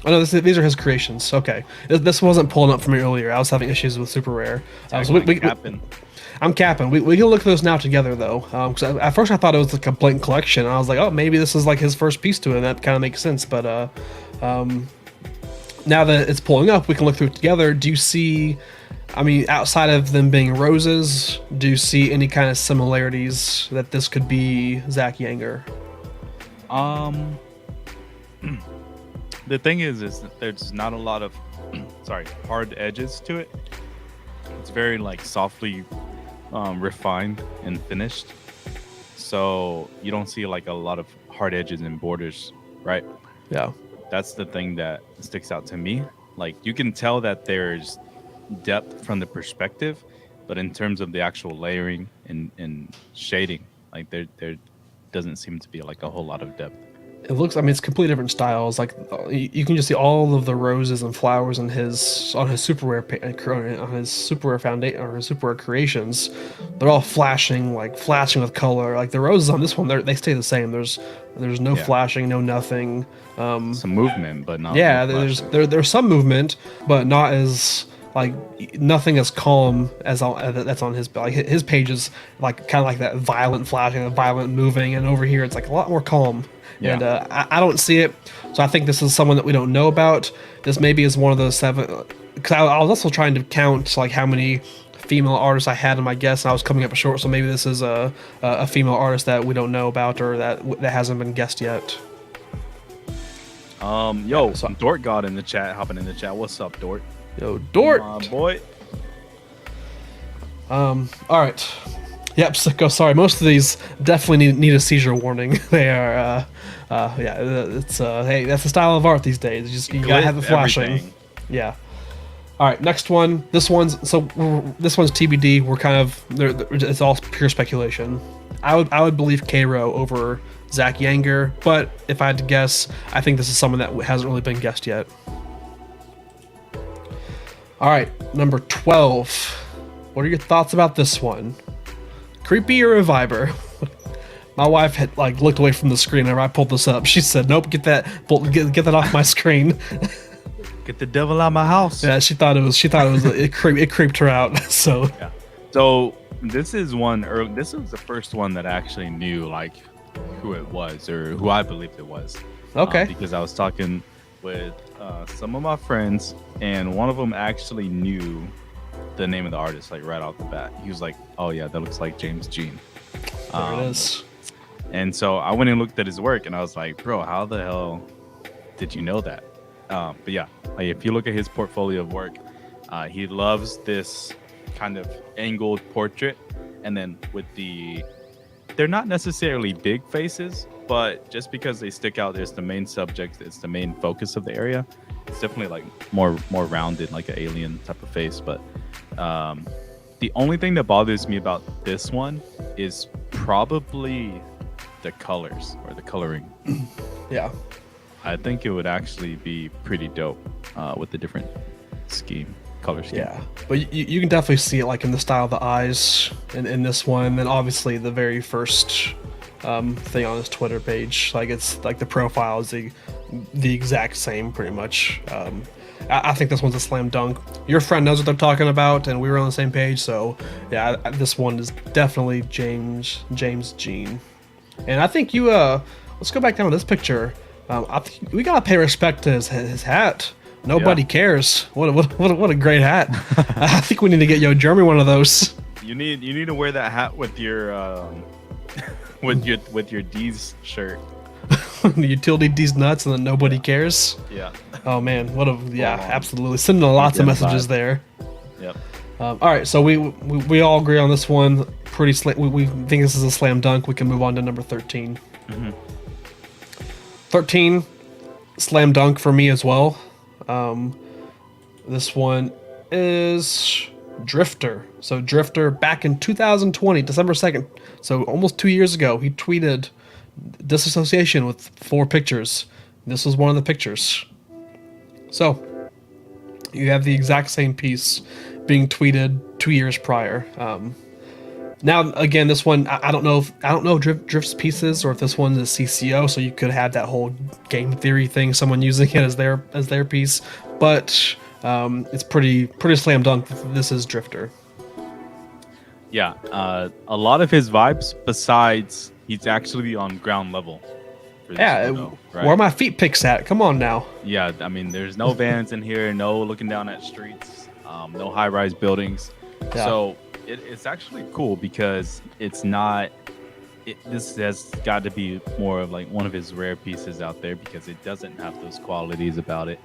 B: Oh no, these are his creations. Okay, this wasn't pulling up for me earlier. I was having issues with Super Rare. So I'm capping. We can look at those now together though. Because at first I thought it was like a blatant collection. And I was like, oh, maybe this is like his first piece to it. And that kind of makes sense. But now that it's pulling up, we can look through it together. Do you see? I mean, outside of them being roses, do you see any kind of similarities that this could be Zach Yanger?
A: The thing is that there's not a lot of hard edges to it. It's very like softly refined and finished, so you don't see like a lot of hard edges and borders, right?
B: Yeah,
A: that's the thing that sticks out to me. Like you can tell that there's depth from the perspective, but in terms of the actual layering and shading, like there doesn't seem to be like a whole lot of depth.
B: It looks. I mean, it's completely different styles. Like you can just see all of the roses and flowers on his Super Rare foundation or his Super Rare creations. They're all flashing with color. Like the roses on this one, they stay the same. There's no flashing, no nothing.
A: Some movement, but not.
B: Yeah,
A: no
B: there's some movement, but not as like nothing as calm as that's on his. Like his page is like kind of like that violent flashing, violent moving, and over here it's like a lot more calm. Yeah. And I don't see it, so I think this is someone that we don't know about. This maybe is one of those 7. Because I was also trying to count like how many female artists I had in my guess, and I was coming up short. So maybe this is a female artist that we don't know about or that hasn't been guessed yet.
A: Some Dort got in the chat, hopping in the chat. What's up, Dort?
B: Yo, Dort,
A: boy.
B: All right. Yep, Sicko. Sorry, most of these definitely need a seizure warning. They are, it's hey, that's the style of art these days. You gotta have the flashing. Everything. Yeah. All right, next one. This one's TBD. We're kind of it's all pure speculation. I would believe K-Row over Zach Yanger, but if I had to guess, I think this is someone that hasn't really been guessed yet. All right, number 12. What are your thoughts about this one? Creepy or a viber? My wife had like looked away from the screen whenever I pulled this up. She said, "Nope, get that off my screen."
A: Get the devil out of my house.
B: Yeah, she thought it was. It creeped her out. So
A: yeah. So this is one. This was the first one that I actually knew like who it was or who I believed it was.
B: Okay.
A: Because I was talking with some of my friends, and one of them actually knew the name of the artist like right off the bat. He was like, "Oh yeah, that looks like James Jean."
B: There it is.
A: And so I went and looked at his work, and I was like, "Bro, how the hell did you know that?" But yeah, like, if you look at his portfolio of work, he loves this kind of angled portrait, and then with they're not necessarily big faces, but just because they stick out, there's the main subject, it's the main focus of the area. It's definitely like more rounded, like an alien type of face. But the only thing that bothers me about this one is probably the colors or the coloring.
B: Yeah.
A: I think it would actually be pretty dope with the different color scheme.
B: Yeah, but you can definitely see it like in the style of the eyes in this one, and then obviously the very first thing on his Twitter page, like it's like the profile is the exact same, pretty much. I think this one's a slam dunk. Your friend knows what they're talking about, and we were on the same page. So yeah, this one is definitely James Jean. And I think you let's go back down to this picture. I think we gotta pay respect to his hat. Nobody cares. What a great hat. I think we need to get Jeremy one of those.
A: You need to wear that hat with your with your D's shirt.
B: The utility D's nuts, and then nobody cares.
A: Yeah.
B: Oh man, absolutely sending lots of messages there.
A: Yep.
B: All right, so we all agree on this one. We think this is a slam dunk. We can move on to number 13. 13, slam dunk for me as well. This one is Drifter. So Drifter, back in 2020, December 2nd, so almost 2 years ago, he tweeted disassociation with 4 pictures. This was one of the pictures. So you have the exact same piece being tweeted 2 years prior. Now again, this one I don't know if Drift's pieces or if this one is CCO, so you could have that whole game theory thing, someone using it as their piece, but it's pretty slam dunk. This is Drifter.
A: Yeah, a lot of his vibes. Besides, he's actually on ground level.
B: Yeah,
A: photo, right?
B: Where are my feet picks at? Come on now.
A: Yeah, I mean, there's no vans in here, no looking down at streets, no high-rise buildings.
B: Yeah.
A: So it's actually cool because it's not. This has got to be more of like one of his rare pieces out there because it doesn't have those qualities about it.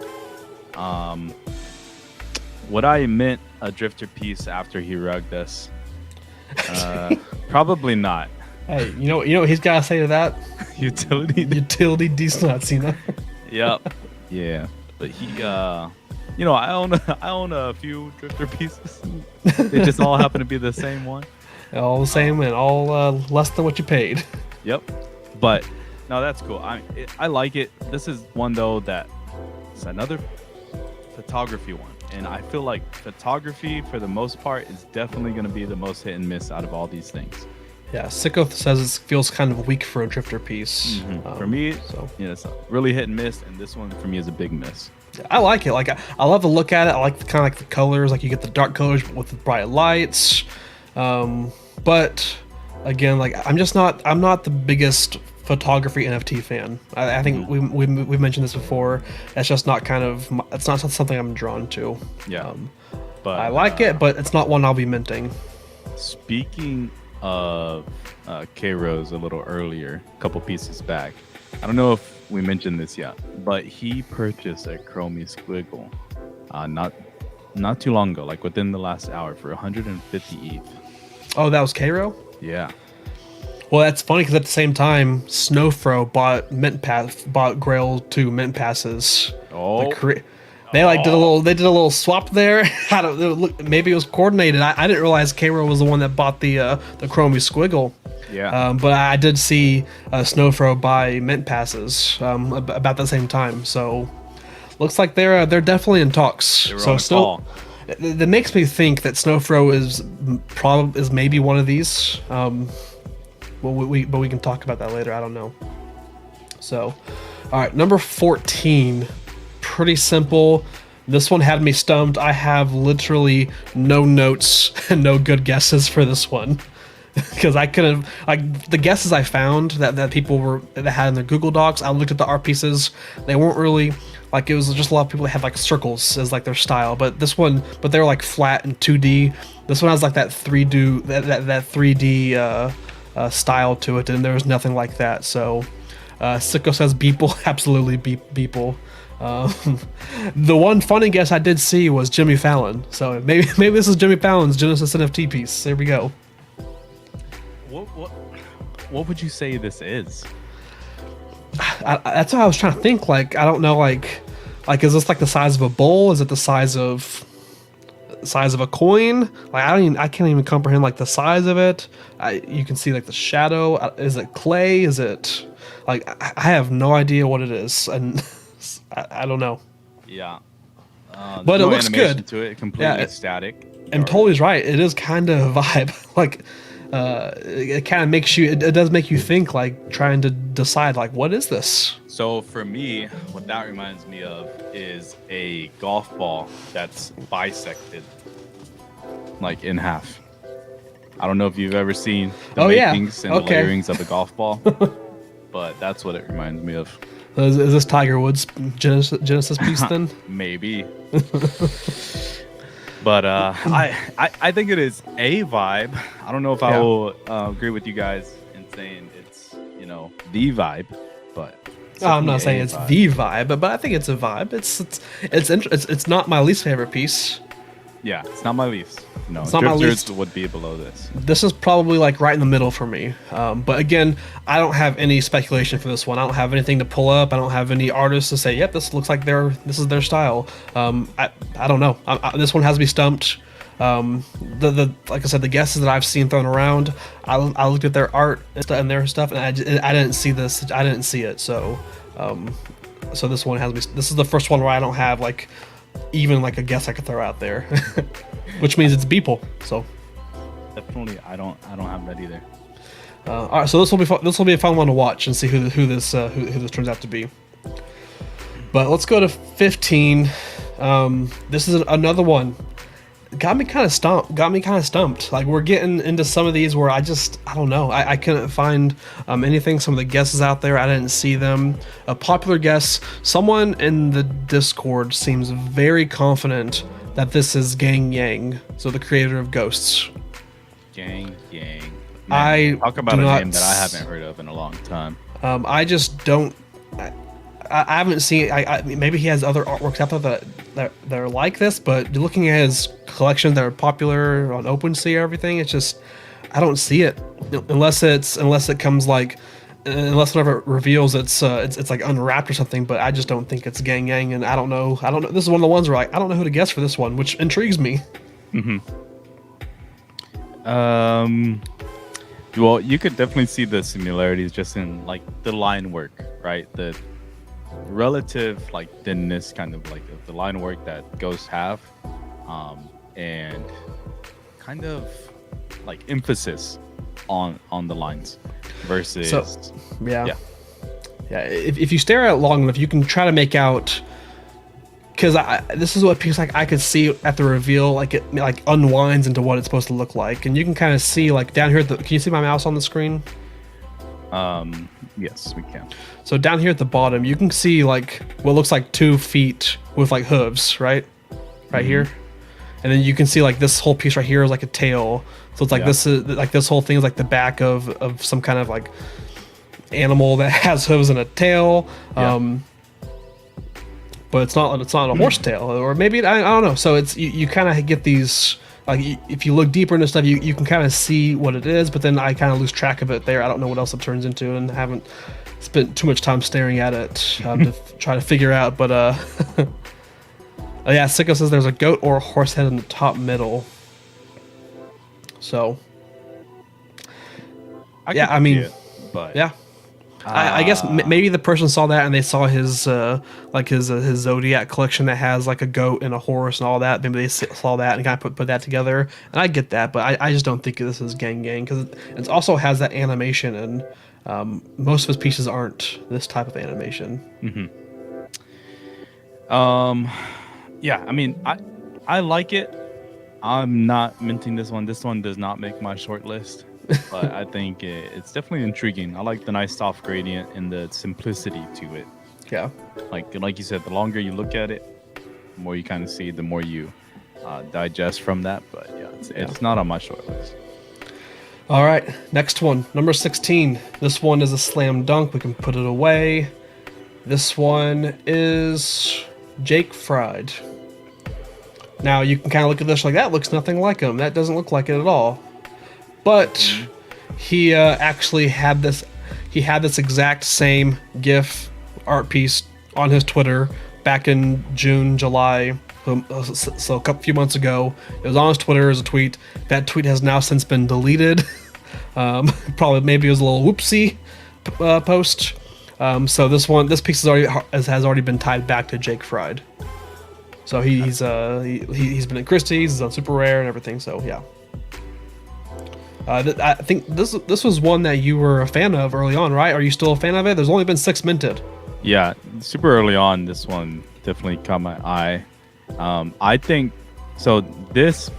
A: Would I mint a Drifter piece after he rugged us? Probably not.
B: Hey, you know what he's got to say to that? Utility these nuts, you know.
A: Yep. Yeah, but he, I own a few Drifter pieces. They just all happen to be the same one.
B: All the same and all less than what you paid.
A: Yep. But no, that's cool. I like it. This is one though that it's another photography one, and I feel like photography for the most part is definitely going to be the most hit and miss out of all these things.
B: Yeah, Sicko says it feels kind of weak for a Drifter piece.
A: Mm-hmm. For me, it's really hit and miss, and this one for me is a big miss.
B: I like it. Like I love to look at it. I like kind of like the colors. Like you get the dark colors with the bright lights. But again, like I'm not the biggest photography NFT fan. I think we've mentioned this before. It's just not it's not something I'm drawn to.
A: Yeah, but
B: I like it, but it's not one I'll be minting.
A: Speaking of K-Rose a little earlier, a couple pieces back. I don't know if we mentioned this yet, but he purchased a Chromie Squiggle not too long ago, like within the last hour, for 150 ETH.
B: Oh, that was K-Ro?
A: Yeah.
B: Well, that's funny because at the same time, Snowfro bought Grail 2 mint passes.
A: Oh.
B: They did a little swap there. I don't know, maybe it was coordinated. I didn't realize K-Ro was the one that bought the Chromie Squiggle.
A: Yeah.
B: But I did see Snowfro buy mint passes about the same time. So looks like they're definitely in talks.
A: They were on a call.
B: That makes me think that Snowfro is maybe one of these. But we can talk about that later. I don't know. So, all right, number 14. Pretty simple. This one had me stumped. I have literally no notes and no good guesses for this one. Because I could have, like, the guesses I found that people that had in their Google Docs, I looked at the art pieces. They weren't really, like, it was just a lot of people that had, like, circles as, like, their style. But this one, they were, like, flat and 2D. This one has, like, that 3D style to it, and there was nothing like that. So, Sicko says Beeple. Absolutely Beeple. The one funny guess I did see was Jimmy Fallon. So maybe this is Jimmy Fallon's Genesis NFT piece. There we go.
A: What would you say this is?
B: That's what I was trying to think. Like, I don't know. Like is this like the size of a bowl? Is it the size of a coin? Like I can't even comprehend like the size of it. You can see like the shadow. Is it clay? Is it like I have no idea what it is, and I don't know.
A: Yeah.
B: But it looks good.
A: To it, completely static.
B: And Totally right. It is kind of a vibe. Like it kind of makes you. It does make you think, like trying to decide, like what is this?
A: So for me, what that reminds me of is a golf ball that's bisected, like in half. I don't know if you've ever seen the makings and the layerings of a golf ball, but that's what it reminds me of.
B: Is this Tiger Woods Genesis piece then?
A: Maybe. But I think it is a vibe. I don't know if I will agree with you guys in saying it's the vibe, but
B: I'm not saying it's the vibe, but I think it's a vibe. It's not my least favorite piece.
A: Yeah, it's not my least. No,
B: it's not my least.
A: Would be below this.
B: This is probably like right in the middle for me. But again, I don't have any speculation for this one. I don't have anything to pull up. I don't have any artists to say, "Yep, this looks like this is their style." I don't know. This one has to be stumped. Like I said, the guesses that I've seen thrown around, I looked at their art and their stuff, and I didn't see this. I didn't see it. So this one has to be. This is the first one where I don't have like even like a guess I could throw out there, which means it's Beeple. So
A: definitely, I don't have that either.
B: All right, so this will be fun. This will be a fun one to watch and see who this turns out to be. But let's go to 15. This is another one. Got me kind of stumped. Like we're getting into some of these where I don't know. I couldn't find anything. Some of the guesses out there, I didn't see them. A popular guess. Someone in the Discord seems very confident that this is Gang Yang, so the creator of Ghosts.
A: Gang Yang. Man, talk about a name that I haven't heard of in a long time.
B: I just don't. I haven't seen. Maybe he has other artworks out there that are like this, but looking at his collections that are popular on OpenSea or everything, it's just I don't see it unless it comes like unless whenever it reveals it's like unwrapped or something. But I just don't think it's Gang Yang, and I don't know. This is one of the ones where I don't know who to guess for this one, which intrigues me.
A: Mm-hmm. Well, you could definitely see the similarities just in like the line work, right? The relative like thinness kind of like the line work that ghosts have, and kind of like emphasis on the lines versus
B: yeah. If you stare at it long enough, you can try to make out, because this is what feels like I could see at the reveal, like it like unwinds into what it's supposed to look like, and you can kind of see like down here can you see my mouse on the screen?
A: Yes, we can.
B: So down here at the bottom, you can see like what looks like 2 feet with like hooves, right here, and then you can see like this whole piece right here is like a tail. So it's like this is like this whole thing is like the back of some kind of like animal that has hooves and a tail. But it's not a horse tail, or maybe I don't know. So it's you kind of get these. Like if you look deeper into stuff, you can kind of see what it is, but then I kind of lose track of it there. I don't know what else it turns into, and haven't spent too much time staring at it to try to figure out. But yeah, Sicko says there's a goat or a horse head in the top middle. So I mean,
A: but
B: yeah. I guess maybe the person saw that and they saw his his Zodiac collection that has like a goat and a horse and all that. Maybe they saw that and kind of put that together. And I get that, but I just don't think this is Gang Gang, because it also has that animation, and most of his pieces aren't this type of animation.
A: Yeah, I mean, I like it. I'm not minting this one. This one does not make my short list. But I think it's definitely intriguing. I like the nice soft gradient and the simplicity to it.
B: Yeah.
A: Like you said, the longer you look at it, the more you kind of see, the more you digest from that. But yeah, it's not on my short list.
B: All right, next one, number 16. This one is a slam dunk. We can put it away. This one is Jake Fried. Now you can kind of look at this like that looks nothing like him. That doesn't look like it at all. But he actually had this. He had this exact same GIF art piece on his Twitter back in June, July. So a few months ago, it was on his Twitter as a tweet. That tweet has now since been deleted. Probably maybe it was a little whoopsie post. So this piece has already been tied back to Jake Fried. So he's been at Christie's, he's on Super Rare and everything. So yeah. I think this was one that you were a fan of early on, right? Are you still a fan of it? There's only been 6 minted.
A: Yeah, super early on, this one definitely caught my eye. I think so. These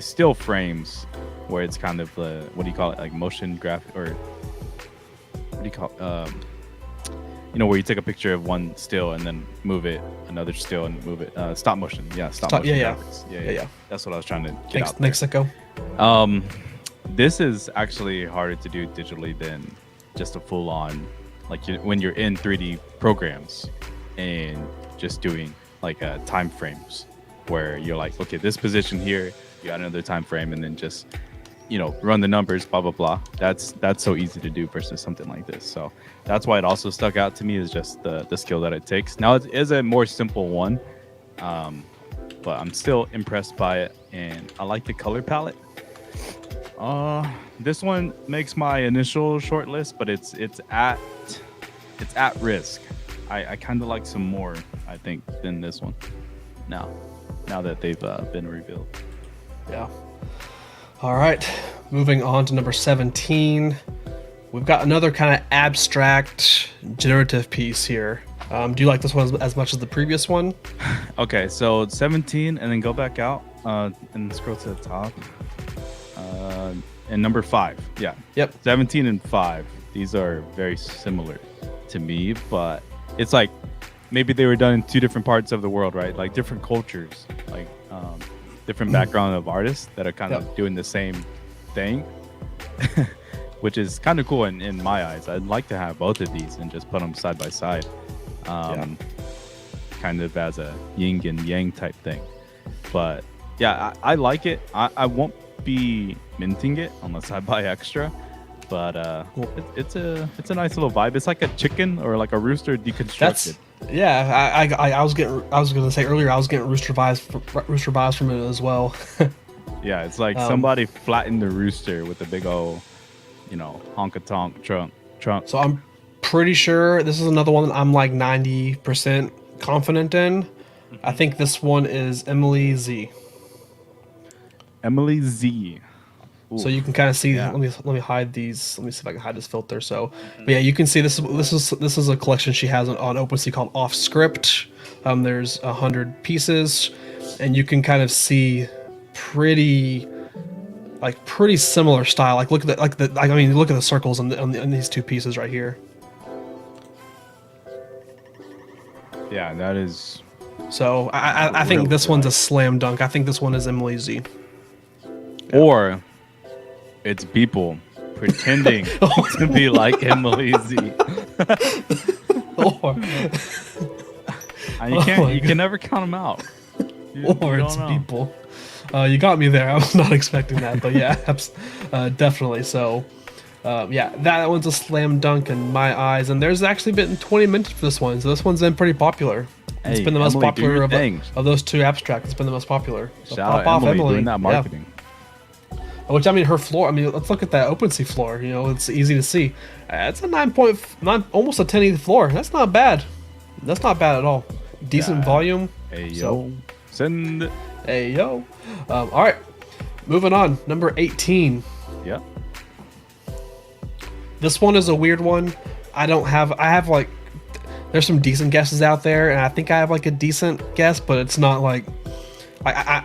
A: still frames, where it's kind of what do you call it, like motion graphic, or what do you call where you take a picture of one still and then move it, another still and move it. Stop motion, stop motion graphics. Yeah. That's what I was trying to get out there.
B: Thanks, Sicko.
A: This is actually harder to do digitally than just a full-on, like when you're in 3D programs and just doing like time frames, where you're like, okay, this position here, you got another time frame, and then just run the numbers, blah blah blah. That's so easy to do versus something like this. So that's why it also stuck out to me, is just the skill that it takes. Now it is a more simple one, but I'm still impressed by it, and I like the color palette. This one makes my initial short list, but it's at risk. I kind of like some more, I think, than this one now that they've been revealed.
B: Yeah. All right, moving on to number 17. We've got another kind of abstract generative piece here. Do you like this one as much as the previous one?
A: Okay, so 17, and then go back out and scroll to the top. And number 5, yeah.
B: Yep.
A: 17 and 5. These are very similar to me, but it's like maybe they were done in 2 different parts of the world, right? Like different cultures, like different background of artists that are kind of doing the same thing, which is kind of cool in my eyes. I'd like to have both of these and just put them side by side, kind of as a yin and yang type thing. But yeah, I like it. I won't be minting it unless I buy extra, but it's a nice little vibe. It's like a chicken or like a rooster deconstructed.
B: I was gonna say earlier, I was getting rooster vibes from it as well.
A: Yeah, it's like somebody flattened the rooster with a big old honka-tonk trunk.
B: So I'm pretty sure this is another one that I'm like 90% confident in. I think this one is Emily Z.
A: Emily Z. Ooh.
B: So you can kind of see. Let me hide these. Let me see if I can hide this filter. So, but yeah, you can see this is a collection she has on OpenSea called Off Script. There's 100 pieces, and you can kind of see pretty similar style. Like look at look at the circles on these 2 pieces right here.
A: Yeah, that is.
B: So I think this one's a slam dunk. I think this one is Emily Z.
A: Or it's people pretending to be like Emily Z. You can never count them out.
B: It's people. You got me there. I was not expecting that, but yeah, definitely. So, that one's a slam dunk in my eyes. And there's actually been 20 minutes for this one, so this one's been pretty popular. It's been the most popular of those 2 abstracts. It's been the most popular. So
A: shout out Emily doing that marketing.
B: Yeah. Which, I mean, her floor, let's look at that OpenSea floor. It's easy to see. It's a 9.9, almost a 10 floor. That's not bad. That's not bad at all. Decent volume.
A: Hey, yo. Send.
B: Hey, yo. All right. Moving on. Number 18.
A: Yeah.
B: This one is a weird one. I have like, there's some decent guesses out there, and I think I have like a decent guess, but it's not like,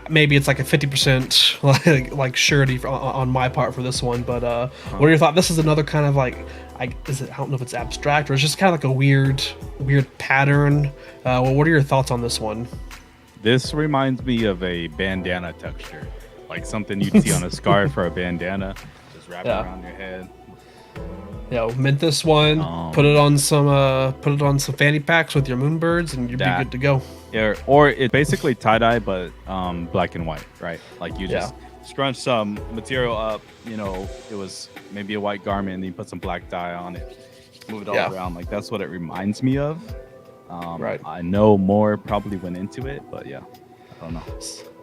B: maybe it's like a 50% like surety on my part for this one. But what are your thoughts? This is another kind of like, I don't know if it's abstract or it's just kind of like a weird pattern. What are your thoughts on this one?
A: This reminds me of a bandana texture, like something you'd see on a scarf or a bandana, just wrapped around your head.
B: Mint this one. Put it on some fanny packs with your moonbirds, and you'd be good to go.
A: Yeah, or it's basically tie-dye, but black and white, right? Like you just scrunch some material up, it was maybe a white garment, and then you put some black dye on it, move it all around. Like that's what it reminds me of. Right. I know more probably went into it, but yeah, I don't know.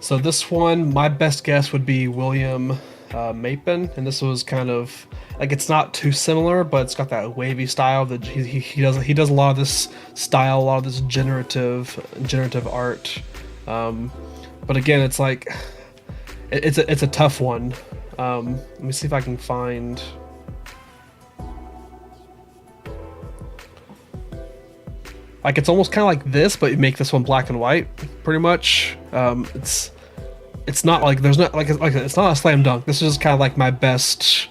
B: So this one, my best guess would be William Mapin, and this was kind of like, it's not too similar, but it's got that wavy style that he does a lot of this style, a lot of this generative art. But again, it's like it's a tough one. Let me see if I can find. Like it's almost kind of like this, but you make this one black and white, pretty much. It's not like there's not like it's not a slam dunk. This is just kind of like my best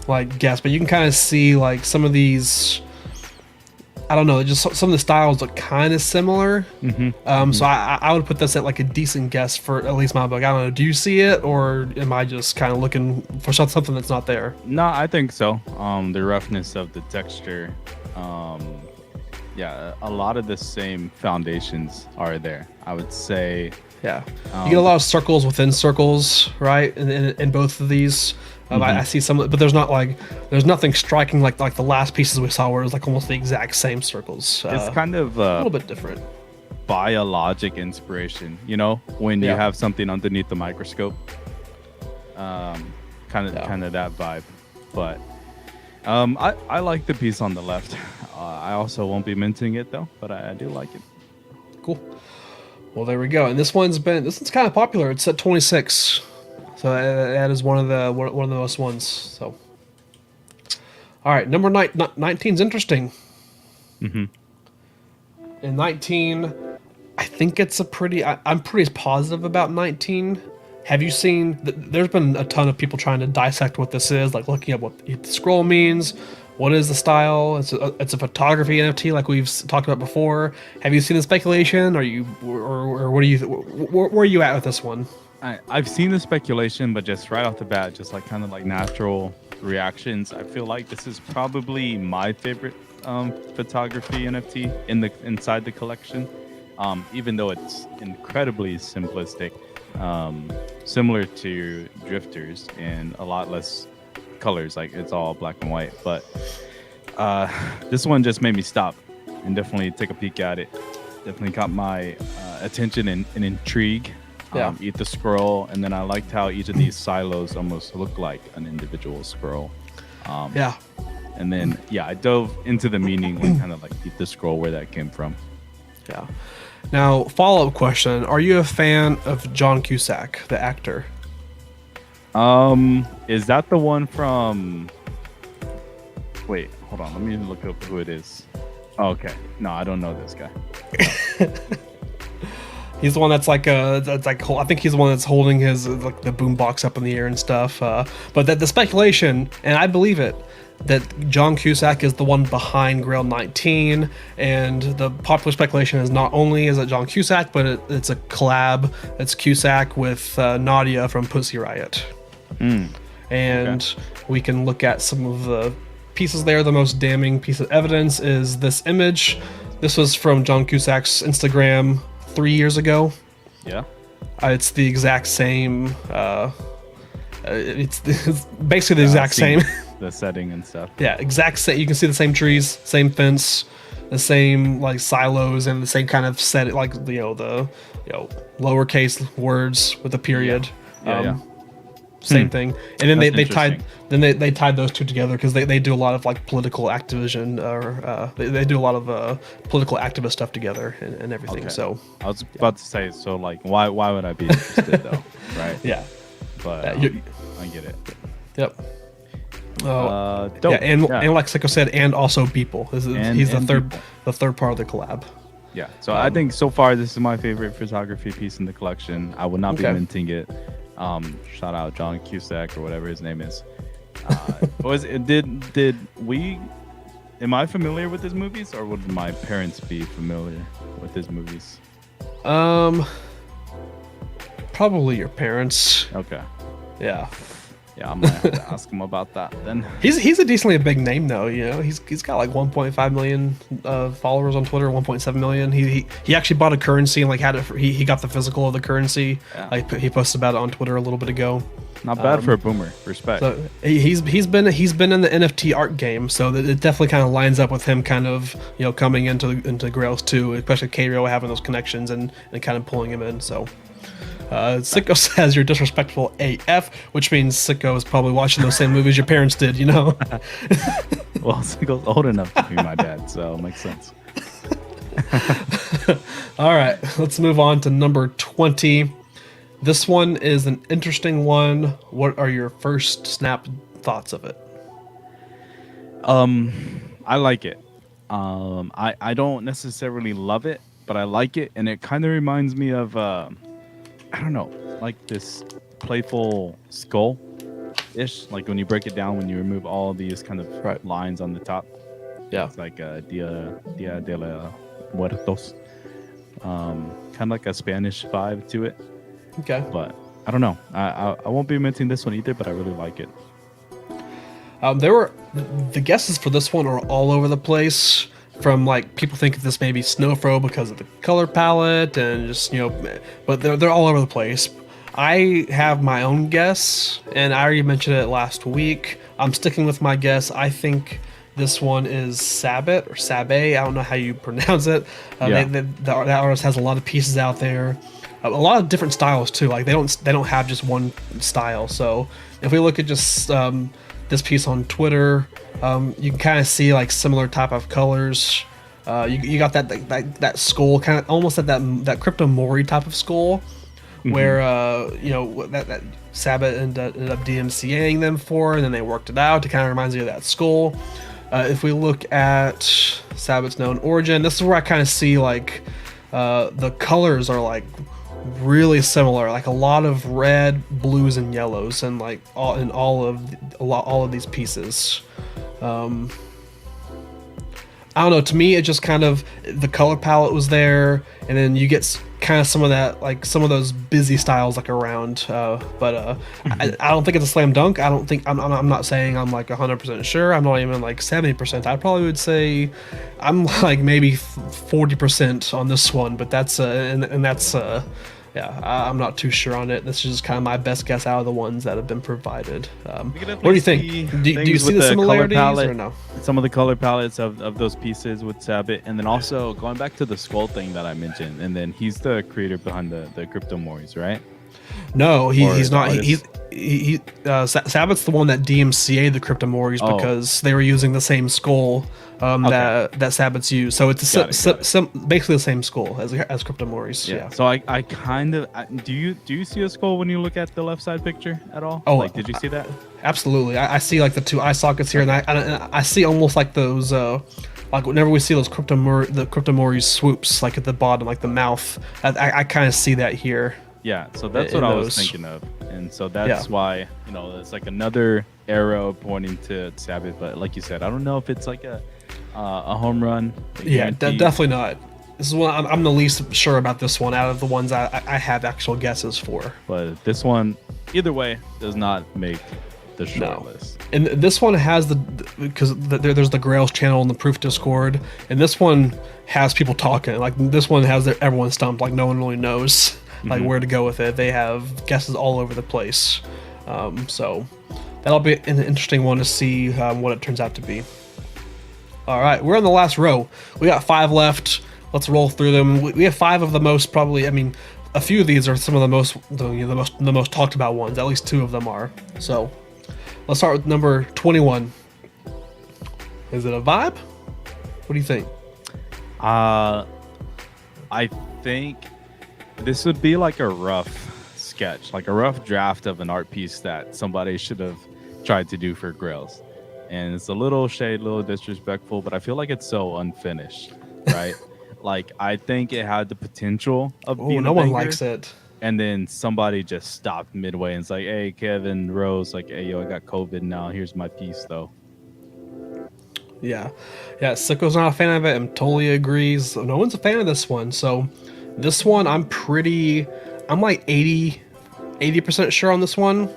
B: like guess, but you can kind of see like some of these. I don't know, just some of the styles look kind of similar. So I would put this at like a decent guess for at least my book. I don't know. Do you see it, or am I just kind of looking for something that's not there?
A: No, I think so. The roughness of the texture. Yeah, a lot of the same foundations are there. I would say.
B: Yeah, you get a lot of circles within circles, right? In both of these. I see some, but there's nothing striking like the last pieces we saw where it was like almost the exact same circles.
A: It's kind of
B: a little bit different.
A: Biologic inspiration, you know, when you have something underneath the microscope. Kind of that vibe. But I like the piece on the left. I also won't be minting it though, but I do like it.
B: Cool. Well, there we go. And this one's kind of popular. It's at 26. So that is one of the most ones. So, all right, number 19 is interesting. In 19, I think it's I'm pretty positive about 19. Have you seen? There's been a ton of people trying to dissect what this is, like looking up what the scroll means. What is the style? It's a photography NFT, like we've talked about before. Have you seen the speculation? Or what do you? Where are you at with this one?
A: I've seen the speculation, but just right off the bat, just like kind of like natural reactions, I feel like this is probably my favorite photography NFT inside the collection. Even though it's incredibly simplistic, similar to Drifters and a lot less colors, like it's all black and white. But this one just made me stop and definitely take a peek at it. Definitely caught my attention and intrigue. Eat the scroll, and then I liked how each of these silos almost look like an individual scroll. And then I dove into the meaning and kind of like eat the scroll, where that came from.
B: Yeah. Now, follow-up question: are you a fan of John Cusack, the actor?
A: Is that the one from? Wait, hold on. Let me look up who it is. Oh, okay. No, I don't know this guy.
B: He's the one that's like I think he's the one that's holding his like the boom box up in the air and stuff. But the speculation, and I believe it, that John Cusack is the one behind Grail 19, and the popular speculation is not only is it John Cusack, but it's a collab. It's Cusack with Nadia from Pussy Riot, and we can look at some of the pieces there. The most damning piece of evidence is this image. This was from John Cusack's Instagram 3 years ago. It's the exact same. It's basically the exact same.
A: The setting and stuff.
B: Yeah, exact same. You can see the same trees, same fence, the same like silos, and the same kind of set. Like the lowercase words with a period. Same thing. And then they tied those two together because they do a lot of like political activism, or they do a lot of political activist stuff together and everything. Okay. So
A: I was about to say, so like why would I be interested though, right?
B: Yeah,
A: but I get it.
B: Yep.
A: Dope.
B: Yeah, and like Sicko said, and also Beeple. He's the third part of the collab.
A: Yeah. So I think so far this is my favorite photography piece in the collection. I would not be minting it. Shout out John Cusack or whatever his name is. Am I familiar with his movies, or would my parents be familiar with his movies?
B: Probably your parents.
A: Okay.
B: Yeah.
A: Yeah, I'm gonna have to ask him about that then.
B: He's a decently big name though. You know, he's got like 1.5 million followers on Twitter, 1.7 million. He actually bought a currency and like had it. He got the physical of the currency. Yeah. Like he posted about it on Twitter a little bit ago.
A: Not bad for a boomer. Respect.
B: So he's been in the NFT art game, so it definitely kind of lines up with him kind of coming into Grails too, especially K-Rio having those connections and kind of pulling him in. So. Sicko says you're disrespectful AF, which means Sicko is probably watching those same movies your parents did,
A: Well, Sicko's old enough to be my dad, so it makes sense.
B: All right, let's move on to number 20. This one is an interesting one. What are your first snap thoughts of it?
A: I like it. I don't necessarily love it, but I like it, and it kind of reminds me of I don't know, like this playful skull ish. Like when you break it down, when you remove all these kind of
B: Right.
A: lines on the top,
B: Yeah.
A: it's like Dia de la Muertos. Kind of like a Spanish vibe to it,
B: Okay.
A: but I don't know. I won't be mentioning this one either, but I really like it.
B: There were the guesses for this one are all over the place. From like people think this may be Snowfro because of the color palette and just but they're all over the place. I have my own guess, and I already mentioned it last week. I'm sticking with my guess. I think this one is Sabbat or Sabe. I don't know how you pronounce it.
A: Yeah.
B: That artist has a lot of pieces out there, a lot of different styles too. Like they don't have just one style. So if we look at just this piece on Twitter, you can kind of see like similar type of colors. You got that skull kind of almost at that Crypto Mori type of skull, where that Sabbath ended up DMCAing them for, and then they worked it out. It kind of reminds me of that skull. If we look at Sabbath's known origin, this is where I kind of see like the colors are like really similar, like a lot of red, blues, and yellows, and like all of these pieces. I don't know. To me, it just kind of the color palette was there, and then you get kind of some of that, like some of those busy styles like around. But I don't think it's a slam dunk. I don't think I'm not saying I'm like 100% sure. I'm not even like 70%. I probably would say I'm like maybe 40% on this one. But that's and that's yeah, I'm not too sure on it. This is just kind of my best guess out of the ones that have been provided. What do you think? Do you see the similarities or no?
A: Some of the color palettes of those pieces with Sabbath, and then also going back to the skull thing that I mentioned, and then he's the creator behind the Crypto Moris, right?
B: No, he's not. Sabbath's the one that DMCA'd the Crypto Moris because they were using the same skull that Sabbath's used. So it's basically the same skull as Crypto Moris. Yeah.
A: So I kind of do you see a skull when you look at the left side picture at all?
B: Oh,
A: like did you see that?
B: Absolutely. I see like the two eye sockets here, and I see almost like those. Like whenever we see those Crypto Moris swoops, like at the bottom, like the mouth, I kind of see that here.
A: Yeah, so that's what I was thinking of, and so that's why it's like another arrow pointing to Sabbath. But like you said, I don't know if it's like a home run.
B: Yeah, definitely not. This is one I'm the least sure about. This one out of the ones I have actual guesses for.
A: But this one, either way, does not make the short list.
B: And this one has because there's the Grails channel in the Proof Discord, and this one has people talking. Like this one has everyone stumped. Like no one really knows like where to go with it. They have guesses all over the place. So that'll be an interesting one to see what it turns out to be. All right, we're in the last row. We got 5 left. Let's roll through them. We have 5 of the most probably. I mean, a few of these are some of the most talked about ones. At least 2 of them are. So let's start with number 21. Is it a vibe? What do you think?
A: I think this would be like a rough sketch, like a rough draft of an art piece that somebody should have tried to do for Grails. And it's a little shade, a little disrespectful, but I feel like it's so unfinished, right? Like I think it had the potential of being
B: no one likes it.
A: And then somebody just stopped midway and it's like, hey, Kevin Rose, like, hey, yo, I got COVID now. Here's my piece, though.
B: Yeah. Sicko's not a fan of it and totally agrees. No one's a fan of this one. So this one, I'm like 80% sure on this one.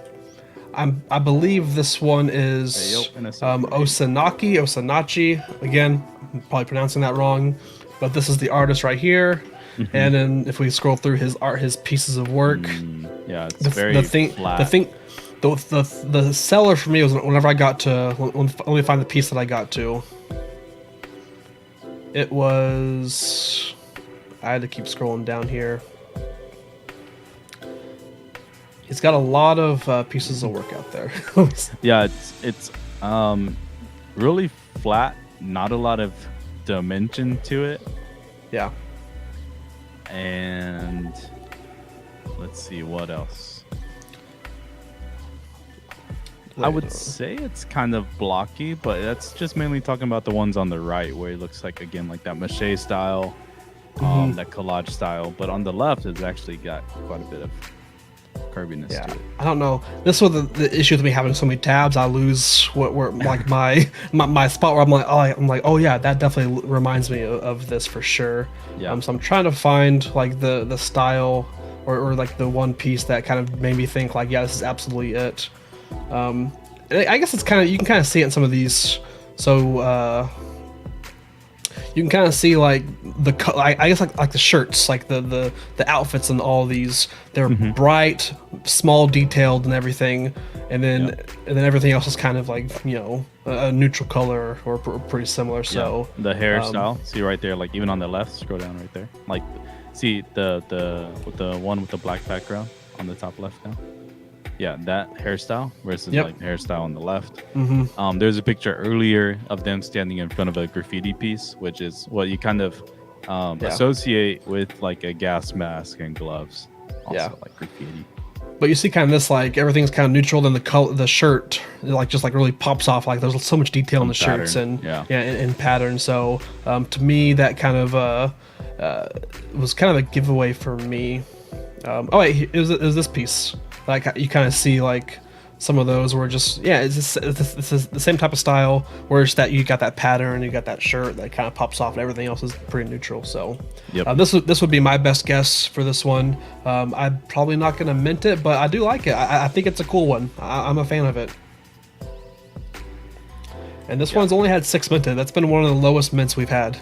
B: I believe this one is Osanachi. Again, I'm probably pronouncing that wrong, but this is the artist right here. And then if we scroll through his pieces of work,
A: it's very flat.
B: The seller for me was whenever I got to. Let me find the piece that I got to. It was. I had to keep scrolling down here. He's got a lot of pieces of work out there.
A: Yeah, it's really flat. Not a lot of dimension to it.
B: Yeah.
A: And let's see what else. I would say it's kind of blocky, but that's just mainly talking about the ones on the right, where it looks like, again, like that mache style, that collage style. But on the left, it's actually got quite a bit of curviness to it.
B: I don't know. This was the issue with me having so many tabs. I lose what were like my spot where I'm like, oh yeah, that definitely reminds me of this for sure.
A: Yeah.
B: So I'm trying to find like the style or like the one piece that kind of made me think like, yeah, this is absolutely it. I guess it's kind of, you can kind of see it in some of these. So you can kind of see like I guess like the shirts, like the outfits and all these. They're bright, small, detailed, and everything. And then everything else is kind of like, you know, a neutral color or pretty similar. So
A: the hairstyle, see right there, like even on the left, scroll down right there, like see the one with the black background on the top left now. Yeah, that hairstyle versus like the hairstyle on the left. There's a picture earlier of them standing in front of a graffiti piece, which is what you kind of associate with like a gas mask and gloves. Also, like graffiti.
B: But you see kind of this, like everything's kind of neutral, then the shirt like just like really pops off. Like there's so much detail in the shirts and and pattern. So to me, that kind of was kind of a giveaway for me. Oh wait, it was this piece. Like you kind of see like some of those were just it's the same type of style, where it's that you got that pattern, you got that shirt that kind of pops off, and everything else is pretty neutral. So this would be my best guess for this one. I'm probably not gonna mint it, but I do like it. I think it's a cool one. I'm a fan of it. And this one's only had 6 minted. That's been one of the lowest mints we've had.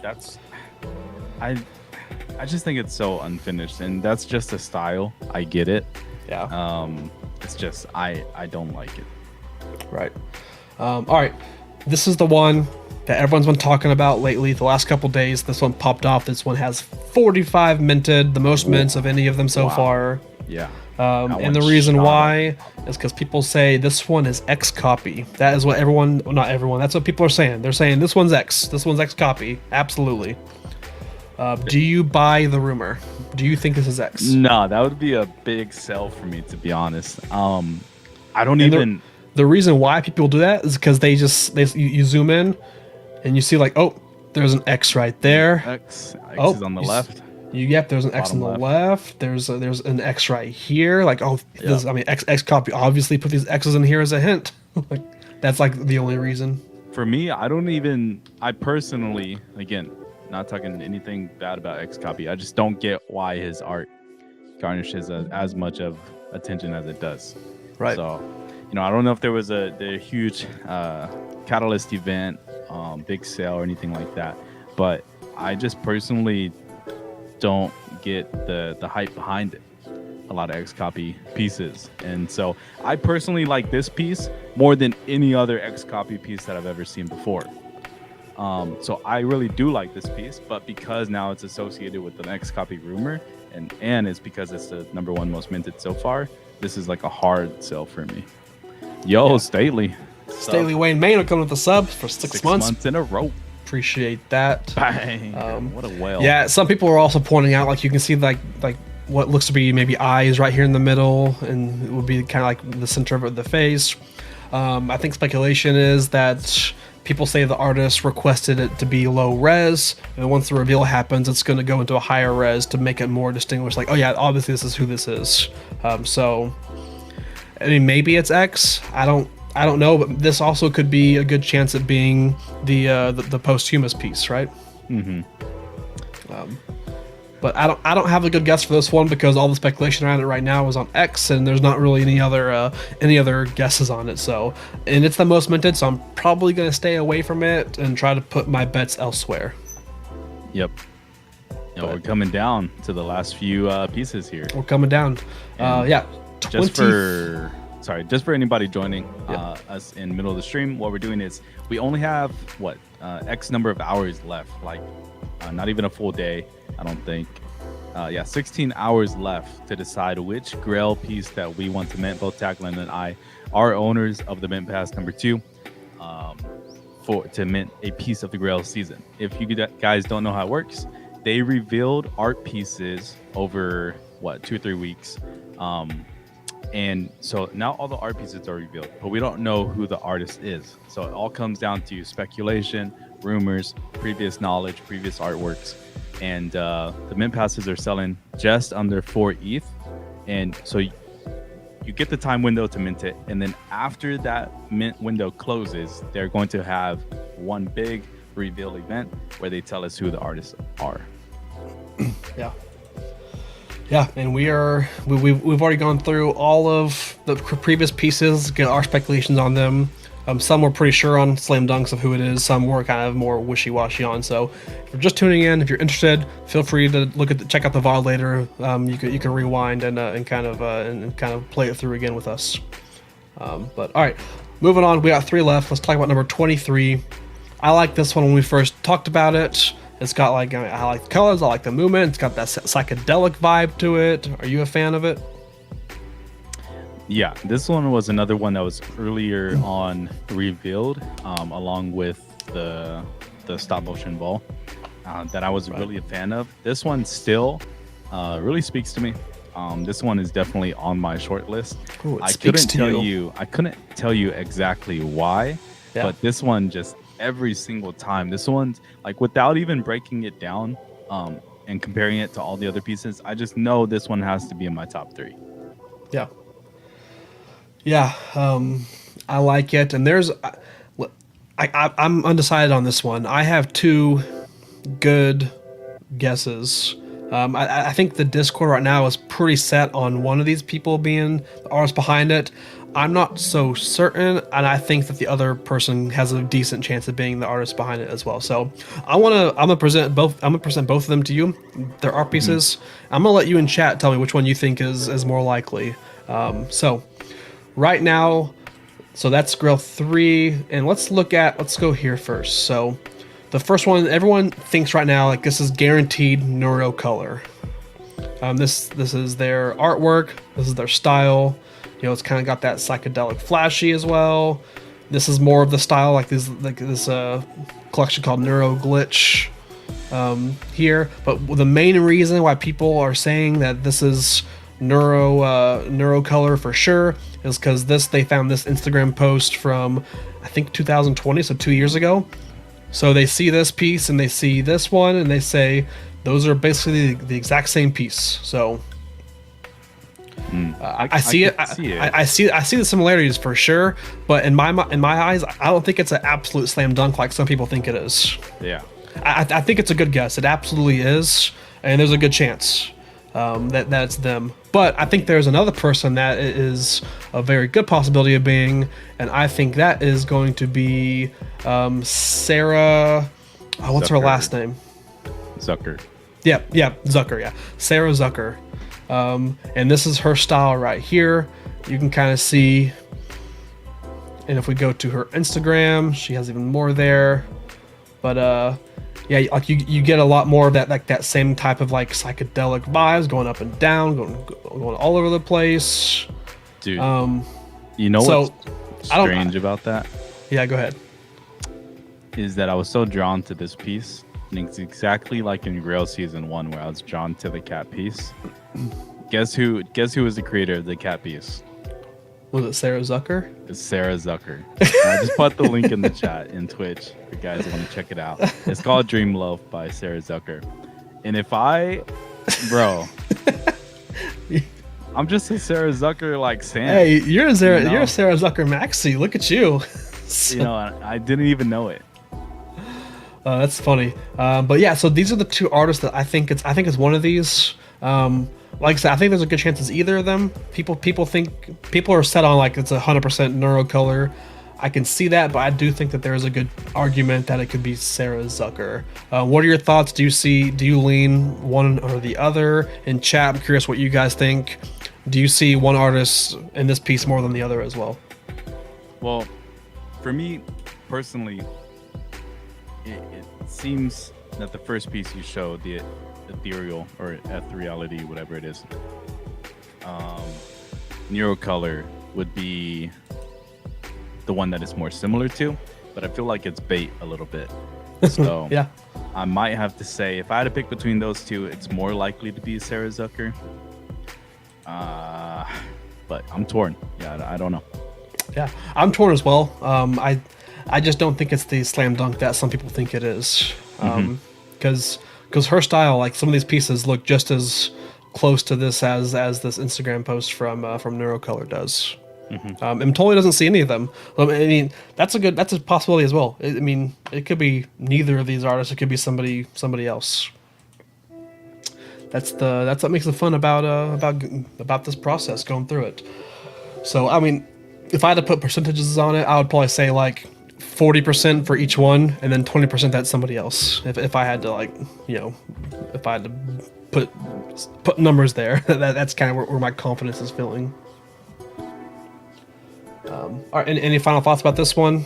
A: That's I just think it's so unfinished, and that's just a style. I get it. It's just I don't like it.
B: Right. All right. This is the one that everyone's been talking about lately. The last couple days, this one popped off. This one has 45 minted, the most mints of any of them so far.
A: Yeah.
B: And the reason why is because people say this one is X copy. That is what everyone, well, not everyone, that's what people are saying. They're saying this one's X. This one's X copy. Absolutely. Do you buy the rumor? Do you think this is X?
A: No, that would be a big sell for me, to be honest. I don't even.
B: The reason why people do that is because you zoom in, and you see like, oh, there's an X right there.
A: X is on the left.
B: There's an X on the left. There's an X right here. Like, X copy obviously put these X's in here as a hint. Like, that's like the only reason.
A: For me, I personally, again, not talking anything bad about X copy. I just don't get why his art garnishes as much of attention as it does.
B: Right.
A: So, I don't know if there was a huge catalyst event, big sale or anything like that, but I just personally don't get the hype behind it. A lot of X copy pieces, and so I personally like this piece more than any other X copy piece that I've ever seen before. So I really do like this piece, but because now it's associated with the X copy rumor, and it's because it's the #1 most minted so far, this is like a hard sell for me. Staley Wayne Main will come with the sub for 6 months in a row.
B: Appreciate that.
A: Bang. What a whale.
B: Yeah, some people are also pointing out, like, you can see like what looks to be maybe eyes right here in the middle, and it would be kind of like the center of the face. I think speculation is that people say the artist requested it to be low res, and once the reveal happens, it's going to go into a higher res to make it more distinguished. Like, oh yeah, obviously this is who this is. So, I mean, maybe it's X. I don't know, but this also could be a good chance at being the posthumous piece, right? But I don't have a good guess for this one because all the speculation around it right now is on X, and there's not really any other guesses on it. So, and it's the most minted, so I'm probably gonna stay away from it and try to put my bets elsewhere.
A: Yep. We're coming down to the last few pieces here.
B: We're coming down.
A: Just for anybody joining us in the middle of the stream, what we're doing is we only have X number of hours left. Like, not even a full day, I don't think. 16 hours left to decide which Grail piece that we want to mint. Both Tackland and I are owners of the Mint Pass #2 to mint a piece of the Grail season. If you guys don't know how it works, they revealed art pieces over what 2 or 3 weeks, and so now all the art pieces are revealed, but we don't know who the artist is. So it all comes down to speculation, rumors, previous knowledge, previous artworks, and the mint passes are selling just under 4 ETH, and so you get the time window to mint it, and then after that mint window closes, they're going to have one big reveal event where they tell us who the artists are.
B: Yeah, and we've already gone through all of the previous pieces, get our speculations on them. Some we're pretty sure on, slam dunks of who it is. Some we're kind of more wishy-washy on. So if you're just tuning in, if you're interested, feel free to check out the VOD later. You can rewind and kind of play it through again with us. But all right, moving on. We got 3 left. Let's talk about number 23. I like this one when we first talked about it. It's got I like the colors, I like the movement. It's got that psychedelic vibe to it. Are you a fan of it?
A: Yeah, this one was another one that was earlier on revealed, along with the stop motion ball that I was really a fan of. This one still really speaks to me. This one is definitely on my short list.
B: Ooh,
A: I couldn't tell you exactly why, but this one just every single time. This one's like, without even breaking it down and comparing it to all the other pieces, I just know this one has to be in my top 3.
B: Yeah, I like it, and I'm undecided on this one. I have 2 good guesses. I think the Discord right now is pretty set on one of these people being the artist behind it. I'm not so certain, and I think that the other person has a decent chance of being the artist behind it as well. So I'm gonna present both of them to you. They're art pieces. I'm gonna let you in chat tell me which one you think is more likely. So right now, so that's Grail 3, and let's go here first. So the first one, everyone thinks right now like this is guaranteed Neuro color. This is their artwork. This is their style. It's kind of got that psychedelic flashy as well. This is more of the style like this collection called Neuro Glitch here. But the main reason why people are saying that this is Neuro color for sure is because they found this Instagram post from I think 2020, so 2 years ago. So they see this piece and they see this one and they say those are basically the exact same piece. So I see the similarities for sure, but in my eyes, I don't think it's an absolute slam dunk like some people think it is.
A: Yeah,
B: I think it's a good guess. It absolutely is, and there's a good chance that it's them. But I think there's another person that is a very good possibility of being, and I think that is going to be Sarah. Oh, what's her last name?
A: Zucker.
B: Yeah, Zucker. Yeah, Sarah Zucker. And this is her style right here. You can kind of see, and if we go to her Instagram, she has even more there. But yeah, like you get a lot more of that, like that same type of like psychedelic vibes going up and down, going all over the place.
A: Dude, you know what's strange about that?
B: Yeah, go ahead.
A: Is that I was so drawn to this piece, and it's exactly like in Grails Season 1 where I was drawn to the cat piece. Guess who was the creator of the cat piece?
B: Was it Sarah Zucker?
A: It's Sarah Zucker. I just put the link in the chat in Twitch if you guys want to check it out. It's called Dream Loaf by Sarah Zucker. And I'm just a Sarah Zucker like Sam.
B: Hey, you're a Sarah Zucker maxi. Look at you.
A: I didn't even know it.
B: That's funny. But yeah, so these are the 2 artists that I think it's one of these. Like I said, I think there's a good chance it's either of them. People are set on like it's 100% Neuro color. I can see that, but I do think that there is a good argument that it could be Sarah Zucker. What are your thoughts? Do you lean one or the other? In chat, I'm curious what you guys think. Do you see one artist in this piece more than the other as well?
A: Well, for me personally, it seems that the first piece you showed, the ethereal or ethereality, whatever it is, Neurocolor would be the one that is more similar to, but I feel like it's bait a little bit. So
B: yeah,
A: I might have to say, if I had to pick between those two, it's more likely to be Sarah Zucker. But I'm torn. Yeah, I don't know.
B: Yeah, I'm torn as well. I just don't think it's the slam dunk that some people think it is. Because her style, like some of these pieces, look just as close to this as this Instagram post from Neurocolor does. And totally doesn't see any of them. I mean, that's a possibility as well. I mean, it could be neither of these artists. It could be somebody else. That's what makes it fun about this process, going through it. So I mean, if I had to put percentages on it, I would probably say like 40% for each one, and then 20% that's somebody else. If I had to, like, if I had to put numbers there, that's kind of where my confidence is feeling. All right, any final thoughts about this one?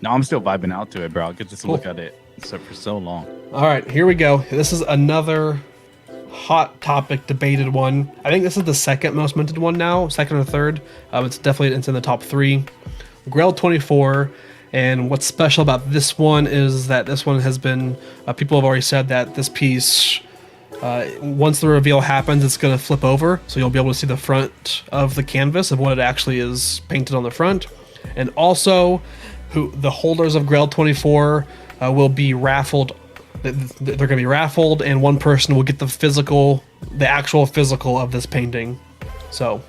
A: No, I'm still vibing out to it, bro. I get to look at it for so long.
B: All right, here we go. This is another hot topic, debated one. I think this is the second most minted one now, second or third. It's in the top 3. Grail 24. And what's special about this one is that this one has been, people have already said that this piece, once the reveal happens, it's going to flip over. So you'll be able to see the front of the canvas of what it actually is painted on the front. And also, the holders of Grail 24 will be raffled. They're going to be raffled, and one person will get the actual physical of this painting. So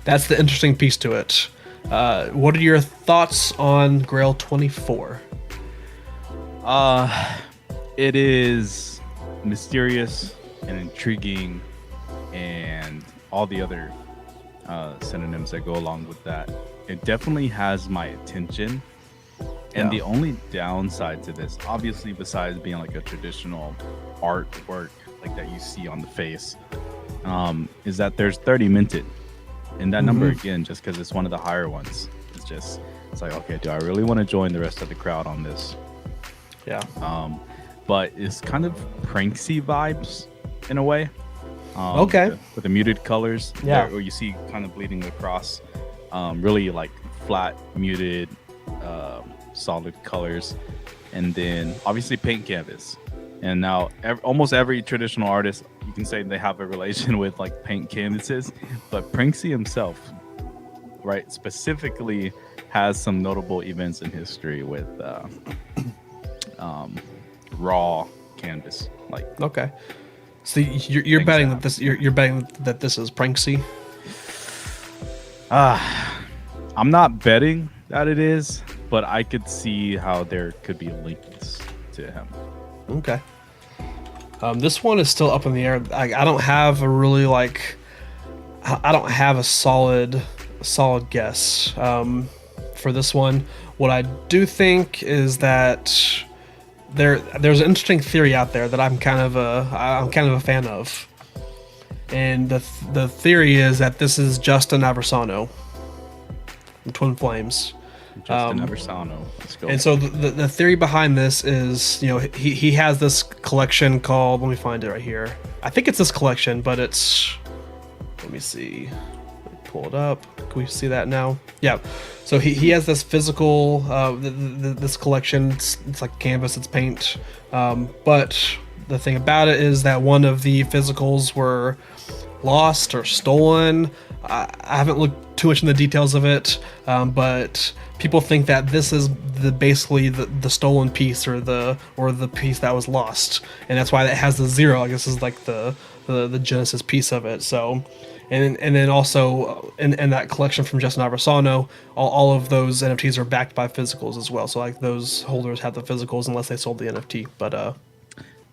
B: that's the interesting piece to it. What are your thoughts on Grail 24?
A: It is mysterious and intriguing, and all the other synonyms that go along with that. It definitely has my attention. And the only downside to this, obviously, besides being like a traditional artwork like that you see on the face, is that there's 30 minted. And that number, again, just because it's one of the higher ones, it's like, okay, do I really want to join the rest of the crowd on this?
B: Yeah.
A: But it's kind of pranksy vibes in a way.
B: Okay.
A: With the muted colors.
B: Yeah.
A: Where you see kind of bleeding across. Really like flat, muted, solid colors. And then obviously paint canvas. And now almost every traditional artist, you can say they have a relation with like paint canvases, but Pranksy himself, right, specifically has some notable events in history with raw canvas. Like,
B: okay, so you're betting that you're betting that this is Pranksy.
A: I'm not betting that it is, but I could see how there could be links to him.
B: Okay. This one is still up in the air. I don't have a really I don't have a solid guess for this one. What I do think is that there's an interesting theory out there that I'm kind of a fan of, and the theory is that this is Justin Aversano from Twin Flames.
A: Justin Aversano. Let's go.
B: And so the theory behind this is, he has this collection called, let me find it right here. I think it's this collection, but it's, let me see. Let me pull it up. Can we see that now? Yeah. So he has this physical, this collection. It's like canvas, it's paint. But the thing about it is that one of the physicals were lost or stolen. I haven't looked too much in the details of it, but people think that this is basically the stolen piece or the piece that was lost, and that's why it has the 0. I guess is like the genesis piece of it. So, and then also in that collection from Justin Aversano, all of those NFTs are backed by physicals as well. So like those holders have the physicals unless they sold the NFT. But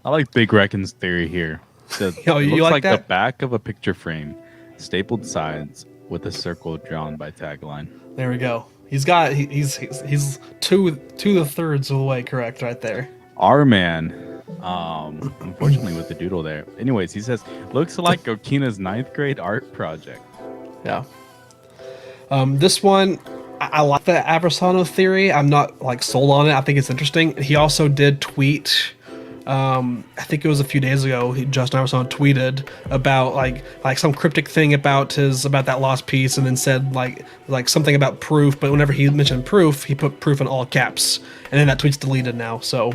A: I like Big Reckon's theory here. It
B: you
A: looks
B: like that?
A: The back of a picture frame, stapled sides with a circle drawn by tagline.
B: There we go. He's 2/3 of the way correct right there.
A: Our man, unfortunately with the doodle there. Anyways, he says, looks like Okina's 9th grade art project.
B: Yeah. This one, I like the Aversano theory. I'm not like sold on it. I think it's interesting. He also did tweet, I think it was a few days ago, Justin Aversano tweeted about like some cryptic thing about that lost piece, and then said like something about proof, but whenever he mentioned proof, he put proof in all caps, and then that tweet's deleted now. So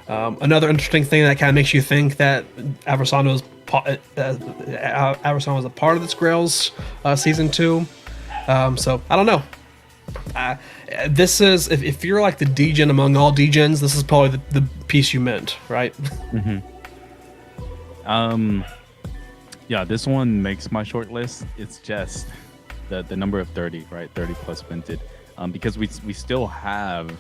B: Another interesting thing that kind of makes you think that Aversano was a part of this Grails season 2. So I don't know. Uh, this is if you're like the degen among all degens, this is probably the piece you meant, right?
A: Yeah, this one makes my short list. It's just the number of 30, right? 30 plus minted. Because we still have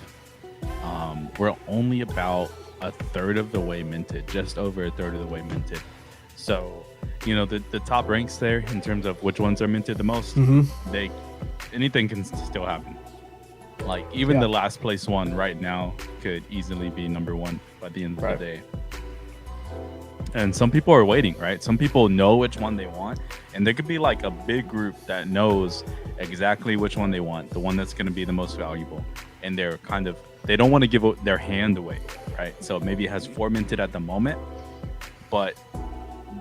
A: we're only about a third of the way minted, just over a third of the way minted. So, the top ranks there in terms of which ones are minted the most, anything can still happen. Like even the last place one right now could easily be number 1 by the end of the day. And some people are waiting, right? Some people know which one they want, and there could be like a big group that knows exactly which one they want, the one that's going to be the most valuable, and they don't want to give their hand away, right? So maybe it has 4 minted at the moment, but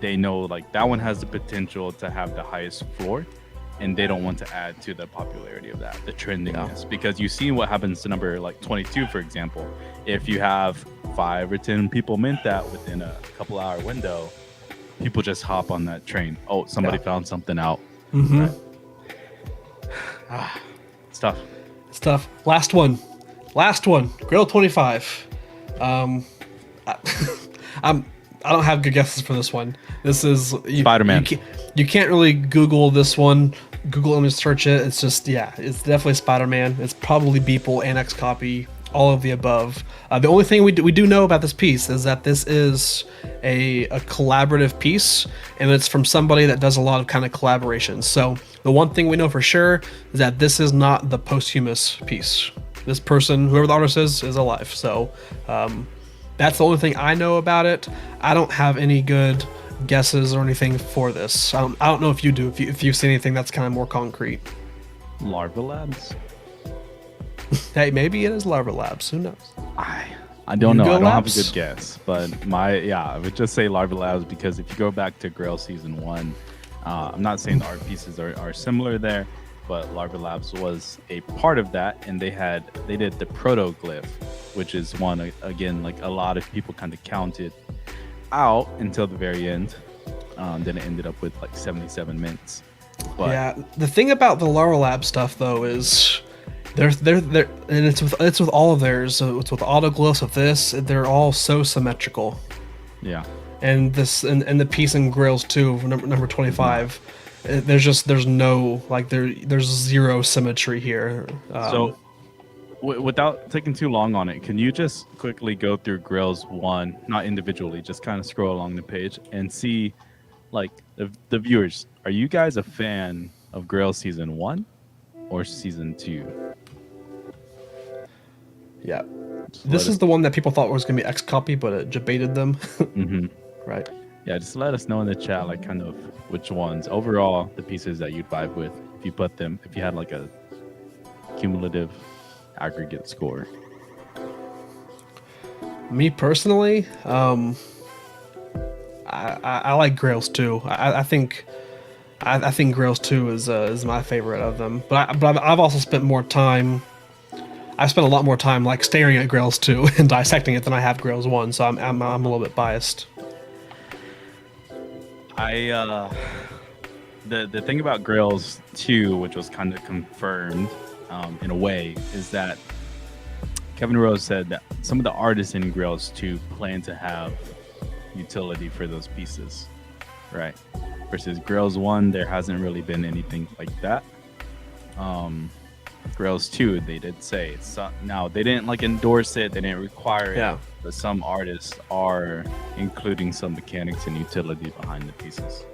A: they know like that one has the potential to have the highest floor, and they don't want to add to the popularity of that, the trendiness, because you see what happens to number like 22, for example. If you have 5 or 10 people mint that within a couple hour window, people just hop on that train. Oh, somebody found something out. Right? It's tough.
B: It's tough. Last one. Grail 25. I don't have good guesses for this one. This is
A: Spider-Man.
B: You can't really Google this one. Google image search it. It's just it's definitely Spider-Man. It's probably Beeple, Annex copy, all of the above. The only thing we do know about this piece is that this is a collaborative piece, and it's from somebody that does a lot of kind of collaborations. So the one thing we know for sure is that this is not the posthumous piece. This person, whoever the artist is alive. So that's the only thing I know about it. I don't have any good guesses or anything for this. I don't know if you do. If you've seen anything that's kind of more concrete.
A: Larva Labs.
B: Hey, maybe it is Larva Labs. Who knows?
A: I don't know. I don't have a good guess, but I would just say Larva Labs, because if you go back to Grail season 1, I'm not saying the art pieces are similar there, but Larva Labs was a part of that, and they did the protoglyph, which is one again like a lot of people kind of counted out until the very end. Then it ended up with like 77 mints. But
B: yeah, the thing about the Larva Lab stuff though is they're and it's with all of theirs. So it's with autoglyphs, with this, they're all so symmetrical.
A: Yeah.
B: And this and the piece in Grails 2, number 25, there's no like there's zero symmetry here.
A: So without taking too long on it, can you just quickly go through Grails 1, not individually, just kind of scroll along the page and see, like, the viewers, are you guys a fan of Grails season 1 or season 2?
B: Yeah. This is the one that people thought was going to be X copy, but it debated them. Right.
A: Yeah, just let us know in the chat, like, kind of which ones, overall, the pieces that you'd vibe with, if you had like a cumulative aggregate score.
B: Me personally, I like Grails 2. I think Grails 2 is my favorite of them. But I've also spent more time. I've spent a lot more time like staring at Grails 2 and dissecting it than I have Grails 1. So I'm a little bit biased.
A: The thing about Grails 2, which was kind of confirmed in a way, is that Kevin Rose said that some of the artists in Grails 2 plan to have utility for those pieces, right? Versus Grails 1, there hasn't really been anything like that. Grails 2, they did say now they didn't like endorse it, they didn't require it, but some artists are including some mechanics and utility behind the pieces.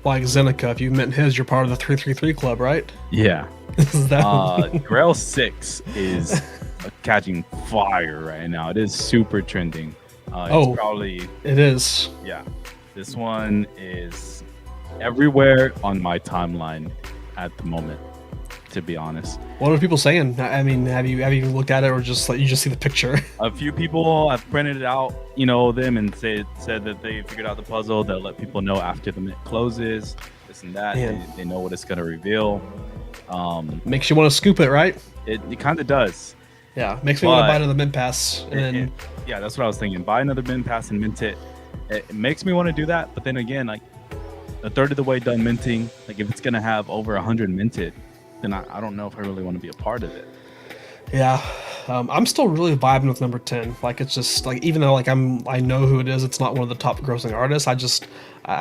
B: Like Zeneca, if you mint his, you're part of the 333 club, right?
A: Yeah. Grail 6 is catching fire right now. It is super trending. It
B: is.
A: Yeah. This one is everywhere on my timeline at the moment, to be honest.
B: What are people saying? I mean, have you looked at it, or just like you just see the picture?
A: A few people have printed it out, them, and said that they figured out the puzzle. They'll let people know after the mint closes, this and that. They know what it's gonna reveal.
B: Makes you want to scoop it, right?
A: It kind of does.
B: Yeah, makes me want to buy
A: But
B: another mint pass, and then
A: yeah, that's what I was thinking. Buy another mint pass and mint it. It makes me want to do that, but then again, like a third of the way done minting, like if it's gonna have over 100 minted, then I don't know if I really want to be a part of it.
B: yeah, I'm still really vibing with number 10. Like it's just like even though like I know who it is, it's not one of the top grossing artists. I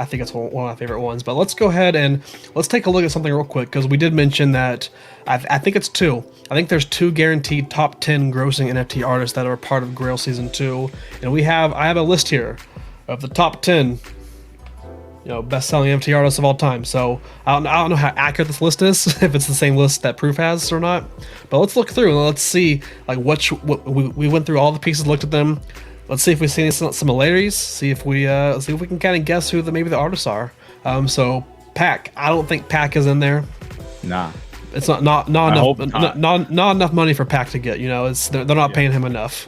B: think it's one of my favorite ones. But let's go ahead and let's take a look at something real quick because we did mention that I think it's two. I think there's two guaranteed top 10 grossing NFT artists that are part of Grail Season 2, and I have a list here of the top 10 best-selling NFT artists of all time. So I don't know how accurate this list is, if it's the same list that Proof has or not. But let's look through and let's see like what we went through all the pieces, looked at them. Let's see if we see any similarities. See if we can kind of guess who maybe the artists are. So Pack, I don't think Pack is in there.
A: Nah,
B: it's not enough money for Pack to get. They're not paying him enough.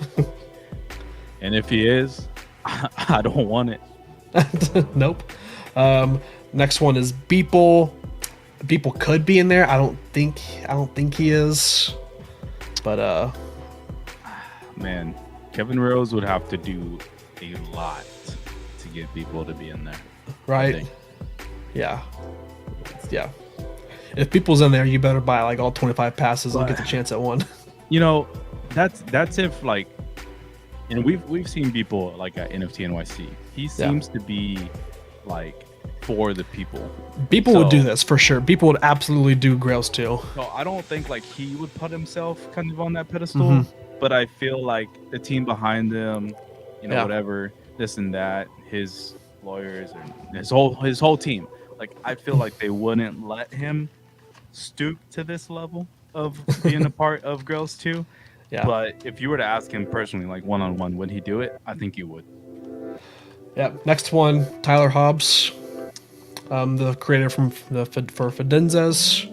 A: And if he is, I don't want it.
B: Nope. Next one is Beeple. Beeple could be in there. I don't think he is. But
A: man, Kevin Rose would have to do a lot to get people to be in there.
B: Right. Yeah. Yeah. If Beeple's in there, you better buy like all 25 passes and get the chance at one.
A: That's if like, and we've seen people like at NFT NYC. He seems to be like for the people. People
B: would do this for sure. People would absolutely do Grails too.
A: So I don't think like he would put himself kind of on that pedestal, but I feel like the team behind him, whatever, this and that, his lawyers and his whole team, like I feel like they wouldn't let him stoop to this level of being a part of Grails 2. Yeah. But if you were to ask him personally, like one-on-one, would he do it? I think he would.
B: Yeah. Next one, Tyler Hobbs, the creator for Fidenzas.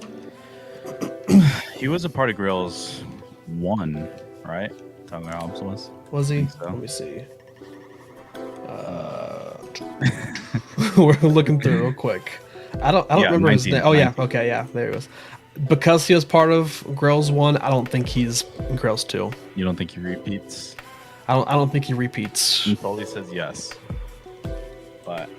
A: He was a part of Grails 1, right? Tyler Hobbs was.
B: Was he? So. Let me see. We're looking through real quick. I don't remember his name. Oh yeah, okay, yeah, there he was. Because he was part of Grails 1, I don't think he's in Grails 2.
A: You don't think he repeats?
B: I don't think he repeats.
A: He probably says yes, but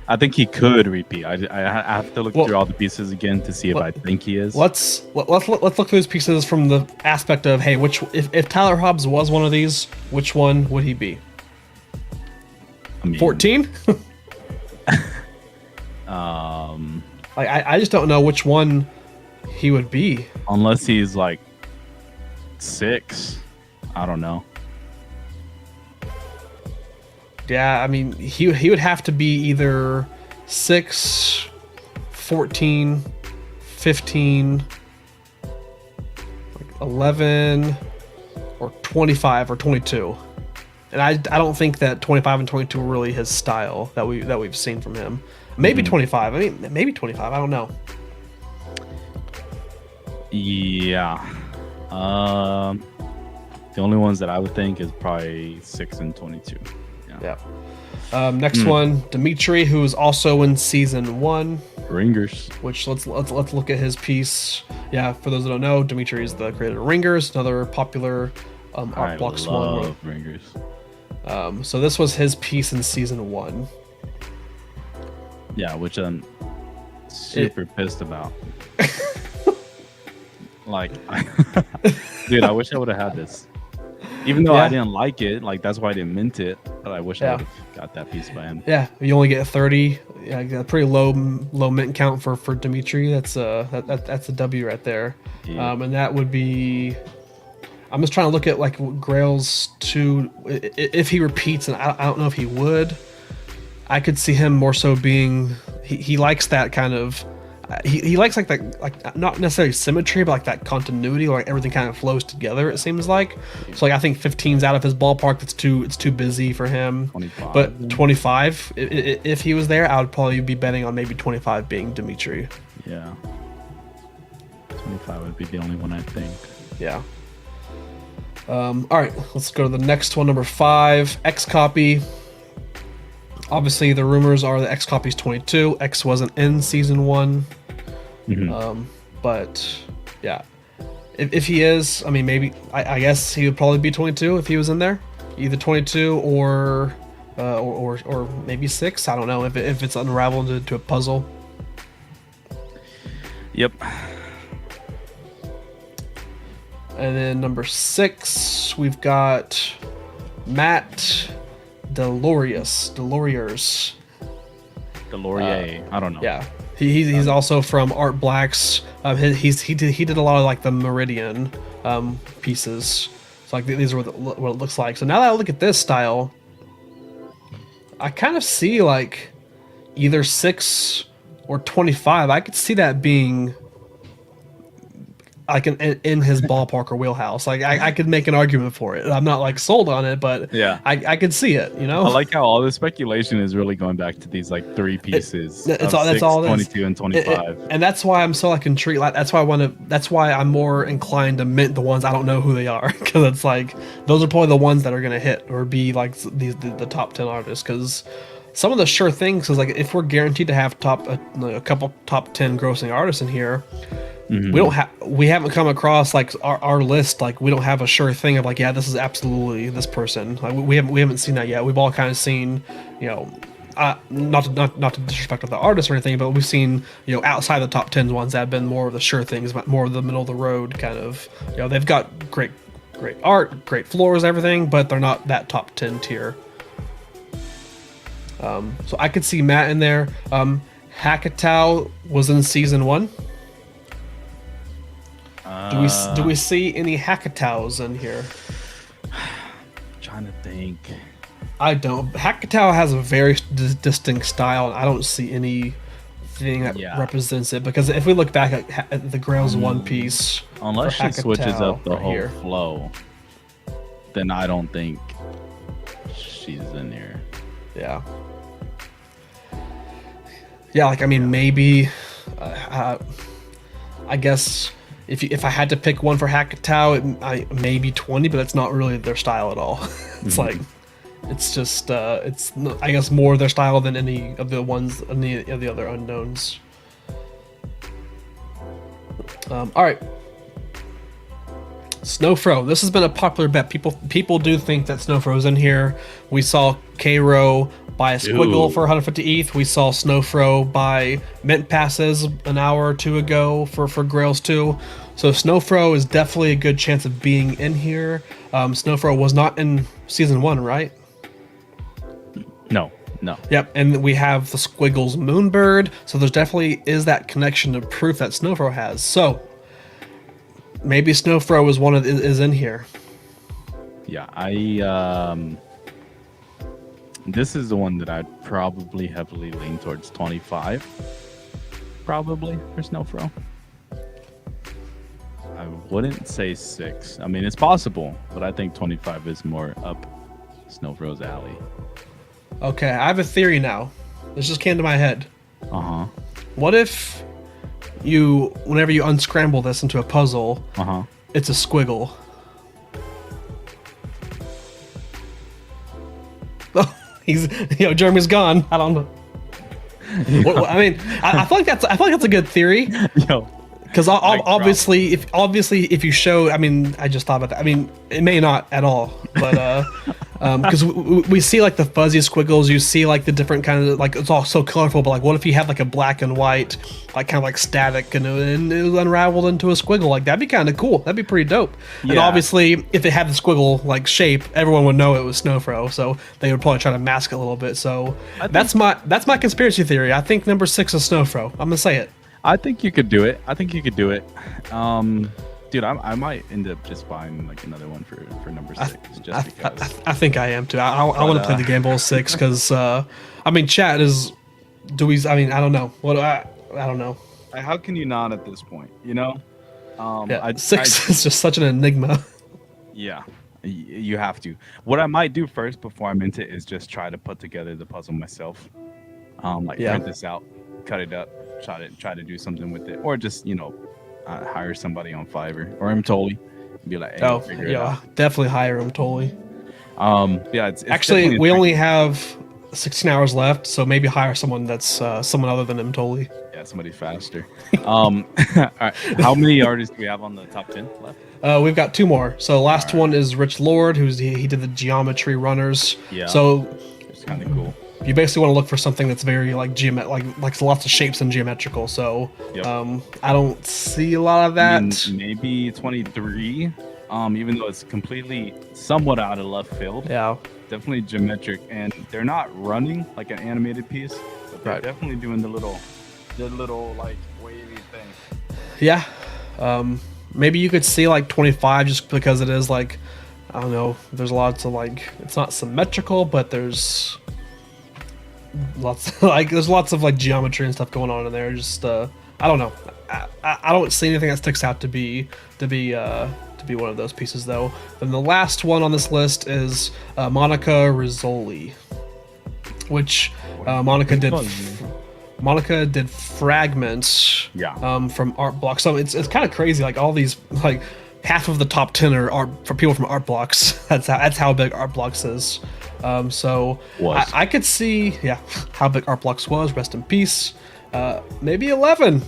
A: I think he could repeat. I have to look through all the pieces again to see if I think he is.
B: Let's look through these pieces from the aspect of, hey, if Tyler Hobbs was one of these, which one would he be? 14? I just don't know which one he would be.
A: Unless he's like 6. I don't know.
B: Yeah, I mean, he would have to be either 6, 14, 15, 11, or 25 or 22. And I don't think that 25 and 22 are really his style that we've seen from him. Maybe 25. I mean, maybe 25. I don't know.
A: Yeah. The only ones that I would think is probably 6 and 22.
B: Yeah. Next one, Dimitri, who is also in season 1.
A: Ringers.
B: Which let's look at his piece. Yeah, for those that don't know, Dimitri is the creator of Ringers, another popular art blocks one.
A: I love Ringers.
B: So this was his piece in season 1.
A: Yeah, which I'm super pissed about. Like, dude, I wish I would have had this. Even though I didn't like it, like that's why I didn't mint it. But I wish I would have got that piece by him. Yeah,
B: you only get 30. Yeah, a pretty low mint count for Dimitri. That's a W right there. Yeah. And that would be. I'm just trying to look at like Grails 2. If he repeats, and I don't know if he would. I could see him more so being. He likes that kind of. He likes like that, like not necessarily symmetry, but like that continuity, like everything kind of flows together. It seems like. So like I think 15's out of his ballpark. It's too busy for him.
A: 25.
B: But 25, if he was there, I would probably be betting on maybe 25 being Dimitri.
A: Yeah. 25 would be the only one I think.
B: Yeah. All right, let's go to the next one, number 5, X Copy. Obviously, the rumors are that X Copy's 22. X wasn't in season 1. Mm-hmm. But yeah, If he is, I mean, maybe I guess he would probably be 22 if he was in there, either 22 or maybe 6. I don't know if it's unraveled into a puzzle.
A: Yep.
B: And then number 6, we've got Matt Deloriers.
A: Delorier. I don't know.
B: Yeah, he's also from Art Black's. He did a lot of like the Meridian pieces. So like these are what it looks like. So now that I look at this style, I kind of see like either 6 or 25. I could see that being like in his ballpark or wheelhouse. Like I could make an argument for it. I'm not like sold on it, but
A: yeah,
B: I could see it. You know,
A: I like how all the speculation is really going back to these like 3 pieces.
B: That's all.
A: 22 and 25,
B: and that's why I'm so like intrigued. Like, that's why I'm more inclined to mint the ones I don't know who they are, because it's like those are probably the ones that are gonna hit or be like the top 10 artists. Because some of the sure things is like if we're guaranteed to have a couple top 10 grossing artists in here. Mm-hmm. We haven't come across like our list. Like we don't have a sure thing of like, yeah, this is absolutely this person. Like we haven't seen that yet. We've all kind of seen, you know, not to disrespect the artist or anything, but we've seen, you know, outside the top 10 ones that have been more of the sure things, more of the middle of the road kind of. You know, they've got great art, great floors, everything, but they're not that top 10 tier. So I could see Matt in there. Hackatow was in season 1. Do we see any Hackatows in here?
A: Trying to think.
B: I don't. Hackatow has a very distinct style, and I don't see anything that represents it. Because if we look back at the Grails One Piece,
A: unless she switches up the
B: right
A: whole
B: here.
A: flow, then I don't think she's in here.
B: Yeah. Yeah, like I mean, maybe. I guess. If I had to pick one for Hackatow, maybe 20, but that's not really their style at all. It's like, it's just, it's I guess more their style than any of the ones, any of the other unknowns. All right, Snowfro. This has been a popular bet. People do think that Snowfro's in here. We saw K-Row buy a squiggle for 150 ETH. We saw Snowfro buy mint passes an hour or two ago for Grails 2. So Snowfro is definitely a good chance of being in here. Snowfro was not in season 1, right?
A: No.
B: Yep, and we have the Squiggles Moonbird. So there's definitely is that connection of proof that Snowfro has. So maybe Snowfro is in here.
A: Yeah, this is the one that I'd probably heavily lean towards 25. Probably for Snowfro. I wouldn't say 6. I mean, it's possible, but I think 25 is more up Snowfro's alley.
B: Okay, I have a theory now. This just came to my head.
A: Uh-huh.
B: What if whenever you unscramble this into a puzzle, it's a squiggle? Jeremy's gone. I don't know. Well, I mean, I feel like that's a good theory.
A: Yo,
B: because obviously, if you show, I mean, I just thought about that. I mean, it may not at all, but because we see like the fuzzy squiggles, you see like the different kind of like it's all so colorful. But like, what if you had like a black and white, like kind of like static, and it was unraveled into a squiggle? Like that'd be kind of cool. That'd be pretty dope. Yeah. And obviously, if it had the squiggle like shape, everyone would know it was Snowfro. So they would probably try to mask it a little bit. So that's my conspiracy theory. I think number 6 is Snowfro. I'm gonna say it.
A: I think you could do it. Dude, I might end up just buying like another one for number 6 just because.
B: I think I am too. I want to play the Game Boy 6 because I mean, chat is. I mean, I don't know. I don't know.
A: How can you not at this point? You know.
B: 6 is just such an enigma.
A: Yeah, you have to. What I might do first before I'm into it is just try to put together the puzzle myself. Print this out, cut it up, try to do something with it, or just hire somebody on Fiverr or Mtoli and be like, hey, figure it out.
B: Definitely hire Mtoli.
A: It's
B: actually we only have 16 hours left, so maybe hire someone that's someone other than Mtoli.
A: Yeah, got somebody faster. All right. How many artists do we have on the top 10 left?
B: We've got two more. So last
A: All right.
B: one is Rich Lord, he did the geometry runners.
A: Yeah.
B: So
A: It's kind of cool.
B: you basically want to look for something that's very like like lots of shapes and geometrical. So
A: Yep.
B: I don't see a lot of
A: I
B: that.
A: mean, maybe 23. Even though it's completely somewhat out of left field.
B: Yeah.
A: Definitely geometric, and they're not running like an animated piece, but they're
B: Right.
A: definitely doing the little like wavy thing.
B: Yeah. Maybe you could see like 25 just because it is like, I don't know, there's lots of like, it's not symmetrical, but there's lots there's lots of like geometry and stuff going on in there. Just I don't know. I don't see anything that sticks out to be one of those pieces though. Then the last one on this list is Monica Rizzoli, which Monica did fragments.
A: Yeah.
B: From art blocks. So it's kind of crazy. Like all these, like half of the top 10 are art for people from art blocks. That's how big art blocks is. So
A: Was.
B: I could see, yeah, how big art blocks was. Rest in peace. Maybe 11.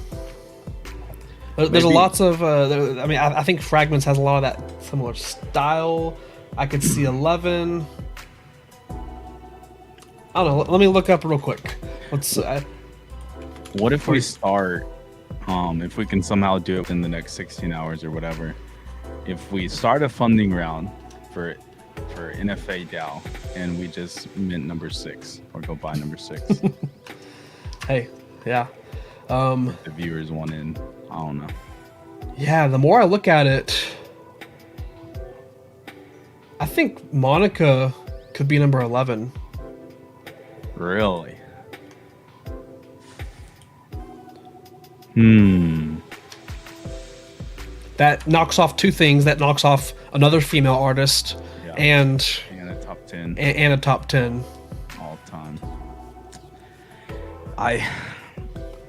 B: There's
A: Maybe.
B: lots of. I mean, I think fragments has a lot of that similar style. I could see 11. I don't know. Let me look up real quick. Let's.
A: What if we start? If we can somehow do it in the next 16 hours or whatever, if we start a funding round for NFA DAO and we just mint number 6 or go buy number 6,
B: Hey, yeah.
A: the viewers want in. I don't know.
B: Yeah, the more I look at it, I think Monica could be number 11.
A: Really?
B: That knocks off two things. That knocks off another female artist
A: Yeah.
B: and
A: And a top 10
B: and a top 10.
A: all time. I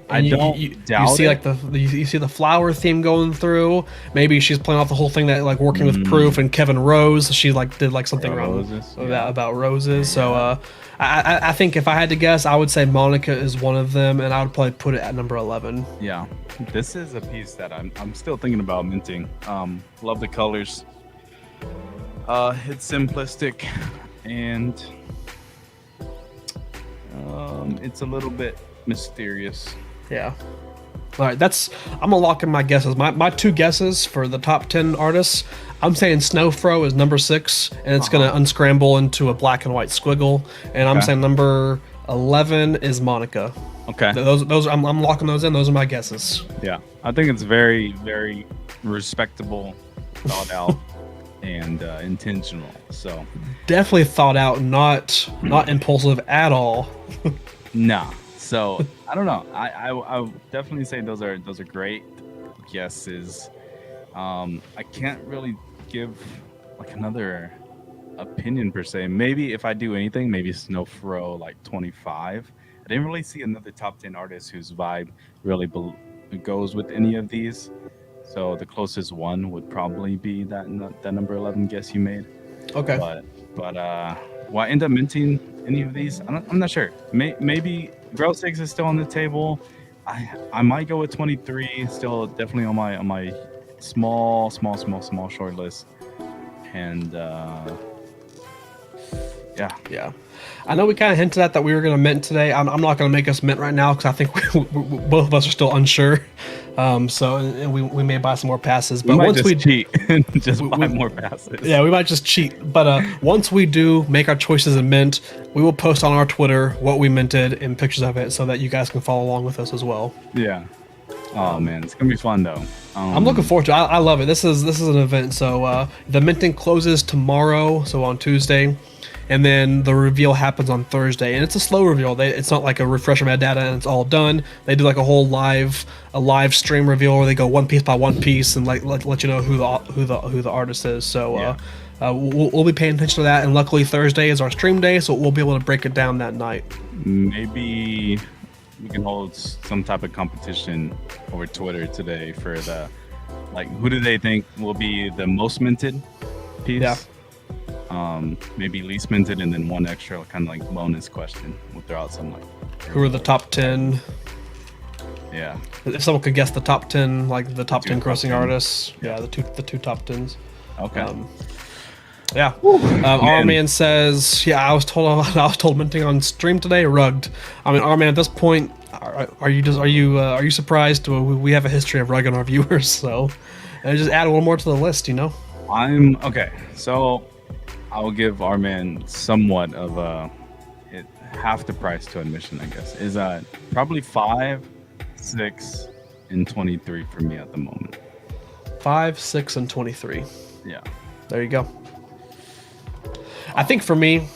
B: And
A: don't
B: you
A: doubt
B: see
A: it.
B: like you see the flower theme going through. Maybe she's playing off the whole thing that like working with Proof and Kevin Rose. She like did like something around
A: Roses,
B: about roses. So I think if I had to guess, I would say Monica is one of them, and I would probably put it at number 11.
A: Yeah, this is a piece that I'm still thinking about minting. Love the colors. It's simplistic, and it's a little bit mysterious.
B: Yeah. All right, I'm gonna lock in my guesses. My two guesses for the top 10 artists. I'm saying Snowfro is number 6, and it's gonna unscramble into a black and white squiggle. And I'm
A: Okay.
B: saying number 11 is Monica.
A: Okay.
B: Those I'm locking those in. Those are my guesses.
A: Yeah, I think it's very, very respectable, thought out, and intentional. So,
B: Definitely thought out, not impulsive at all.
A: nah. So I don't know. I would definitely say those are great guesses. I can't really give like another opinion per se. Maybe if I do anything, maybe Snowfro like 25. I didn't really see another top 10 artist whose vibe really goes with any of these. So the closest one would probably be that number 11 guess you made.
B: Okay.
A: But will I end up minting any of these? I'm not sure. Maybe Grails 6 is still on the table. I might go with 23. Still definitely on my small short list. And
B: Yeah. I know we kind of hinted at that we were going to mint today. I'm not going to make us mint right now because I think both of us are still unsure. So and we may buy some more passes. But
A: we might
B: once
A: just
B: we
A: cheat and just buy more passes.
B: Yeah, we might just cheat. But once we do make our choices in mint, we will post on our Twitter what we minted and pictures of it so that you guys can follow along with us as well.
A: Yeah. Oh man, it's gonna be fun though.
B: I'm looking forward to it. I love it. This is an event. So the minting closes tomorrow, so on Tuesday, and then the reveal happens on Thursday. And it's a slow reveal. It's not like a refresh of metadata and it's all done. They do like a whole live stream reveal where they go one piece by one piece and like let you know who the artist is. So
A: Yeah.
B: we'll be paying attention to that. And luckily Thursday is our stream day, so we'll be able to break it down that night.
A: Maybe we can hold some type of competition over Twitter today for the who do they think will be the most minted piece?
B: Yeah.
A: Maybe least minted, and then one extra kind of like bonus question. We'll throw out some
B: Who are the top 10?
A: Yeah.
B: If someone could guess the top 10, like the top 10
A: top
B: grossing
A: 10.
B: artists, yeah, the two top 10s.
A: Okay.
B: Yeah.
A: Man.
B: Arman says, yeah, I was told minting on stream today, rugged. I mean, Arman, at this point, are you surprised? We have a history of rugging our viewers, so just add a little more to the list, you know.
A: I'm okay. So I will give Arman somewhat of half the price to admission, I guess. Is probably 5, 6, and 23 for me at the moment.
B: 5, 6, and 23.
A: Yeah.
B: There you go. I think for me,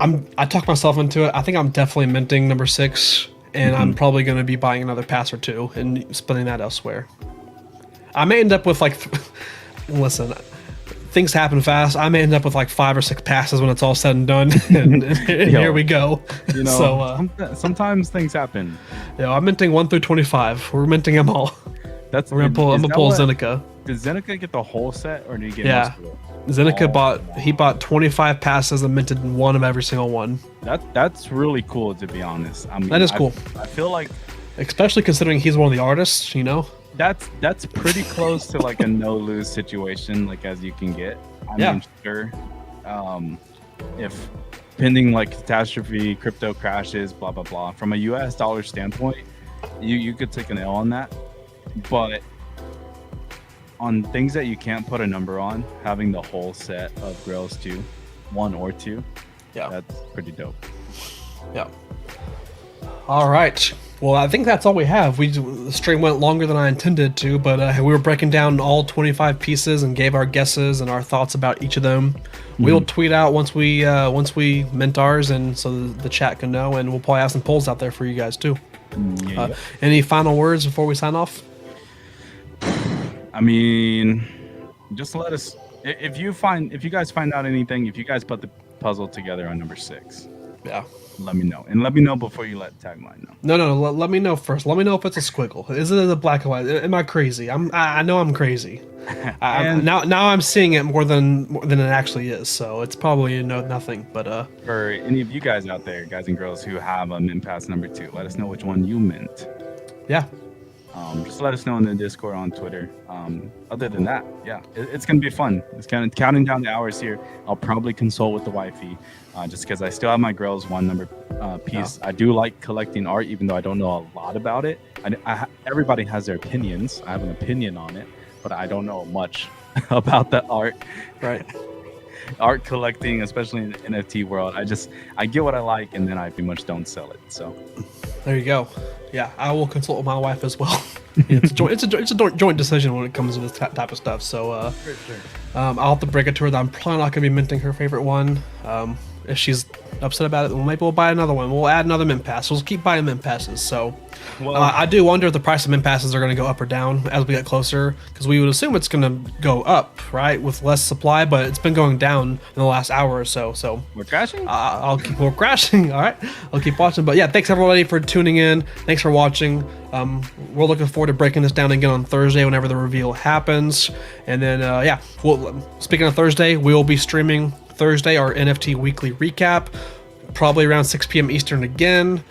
B: I talked myself into it. I think I'm definitely minting number 6, and I'm probably going to be buying another pass or two and spending that elsewhere. I may end up with like, listen, things happen fast. I may end up with like 5 or 6 passes when it's all said and done, and here we go.
A: You know, so sometimes things happen.
B: Yeah, I'm minting 1 through 25. We're minting them all. I'm gonna pull Zeneca.
A: Did Zeneca get the whole set, or did he get most of it?
B: Zeneca bought 25 passes and minted 1 of every single one.
A: That's really cool, to be honest. I mean,
B: that is cool.
A: I feel like,
B: especially considering he's one of the artists, you know.
A: That's pretty close to like a no-lose situation, like as you can get. I mean, sure. If pending like catastrophe, crypto crashes, blah blah blah. From a U.S. dollar standpoint, you could take an L on that, but on things that you can't put a number on, having the whole set of Grails 2, 1 or 2, that's pretty dope.
B: Yeah. All right. Well, I think that's all we have. The stream went longer than I intended to, but we were breaking down all 25 pieces and gave our guesses and our thoughts about each of them. We'll tweet out once we mint ours, and so the chat can know, and we'll probably have some polls out there for you guys too. Any final words before we sign off?
A: I mean, just let us, if you guys find out anything, if you guys put the puzzle together on number 6, let me know, and let me know before you let Tagline know.
B: No, let me know first. Let me know if it's a squiggle. Is it a black and white? Am I crazy? I know I'm crazy. Now I'm seeing it more than it actually is, so it's probably nothing. But
A: for any of you guys out there, guys and girls who have a mint pass number 2, let us know which one you mint.
B: Yeah.
A: Just let us know in the Discord, on Twitter. Other than that, it's gonna be fun. It's kind of counting down the hours here. I'll probably consult with the wifey, just because I still have my Grails 1 number piece. I do like collecting art, even though I don't know a lot about it. Everybody has their opinions. I have an opinion on it, but I don't know much about the art.
B: Right.
A: Art collecting, especially in the NFT world, I get what I like, and then I pretty much don't sell it. So
B: there you go. Yeah, I will consult with my wife as well. It's a joint decision when it comes to this type of stuff. So I'll have to break it to her that I'm probably not going to be minting her favorite one. If she's upset about it, well, maybe we'll buy another one. We'll add another mint pass. We'll keep buying mint passes. So I do wonder if the price of mint passes are going to go up or down as we get closer, because we would assume it's going to go up, right, with less supply, but it's been going down in the last hour or so. So
A: we're crashing.
B: We're crashing. All right, I'll keep watching. But yeah, thanks everybody for tuning in. Thanks for watching. We're looking forward to breaking this down again on Thursday whenever the reveal happens. And then speaking of Thursday, we will be streaming Thursday our NFT weekly recap, probably around 6 p.m. Eastern again,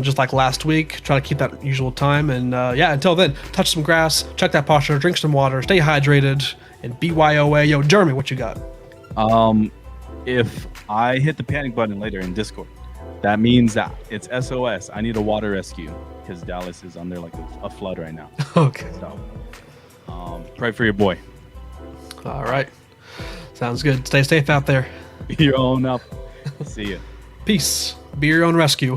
B: just like last week. Try to keep that usual time. And until then, touch some grass, check that posture, drink some water, stay hydrated, and BYOA. Yo, Jeremy, what you got?
A: If I hit the panic button later in Discord, that means that it's SOS. I need a water rescue, because Dallas is under like a flood right now.
B: Okay.
A: So, pray for your boy.
B: All right. Sounds good. Stay safe out there.
A: Be your own up. See ya.
B: Peace. Be your own rescue.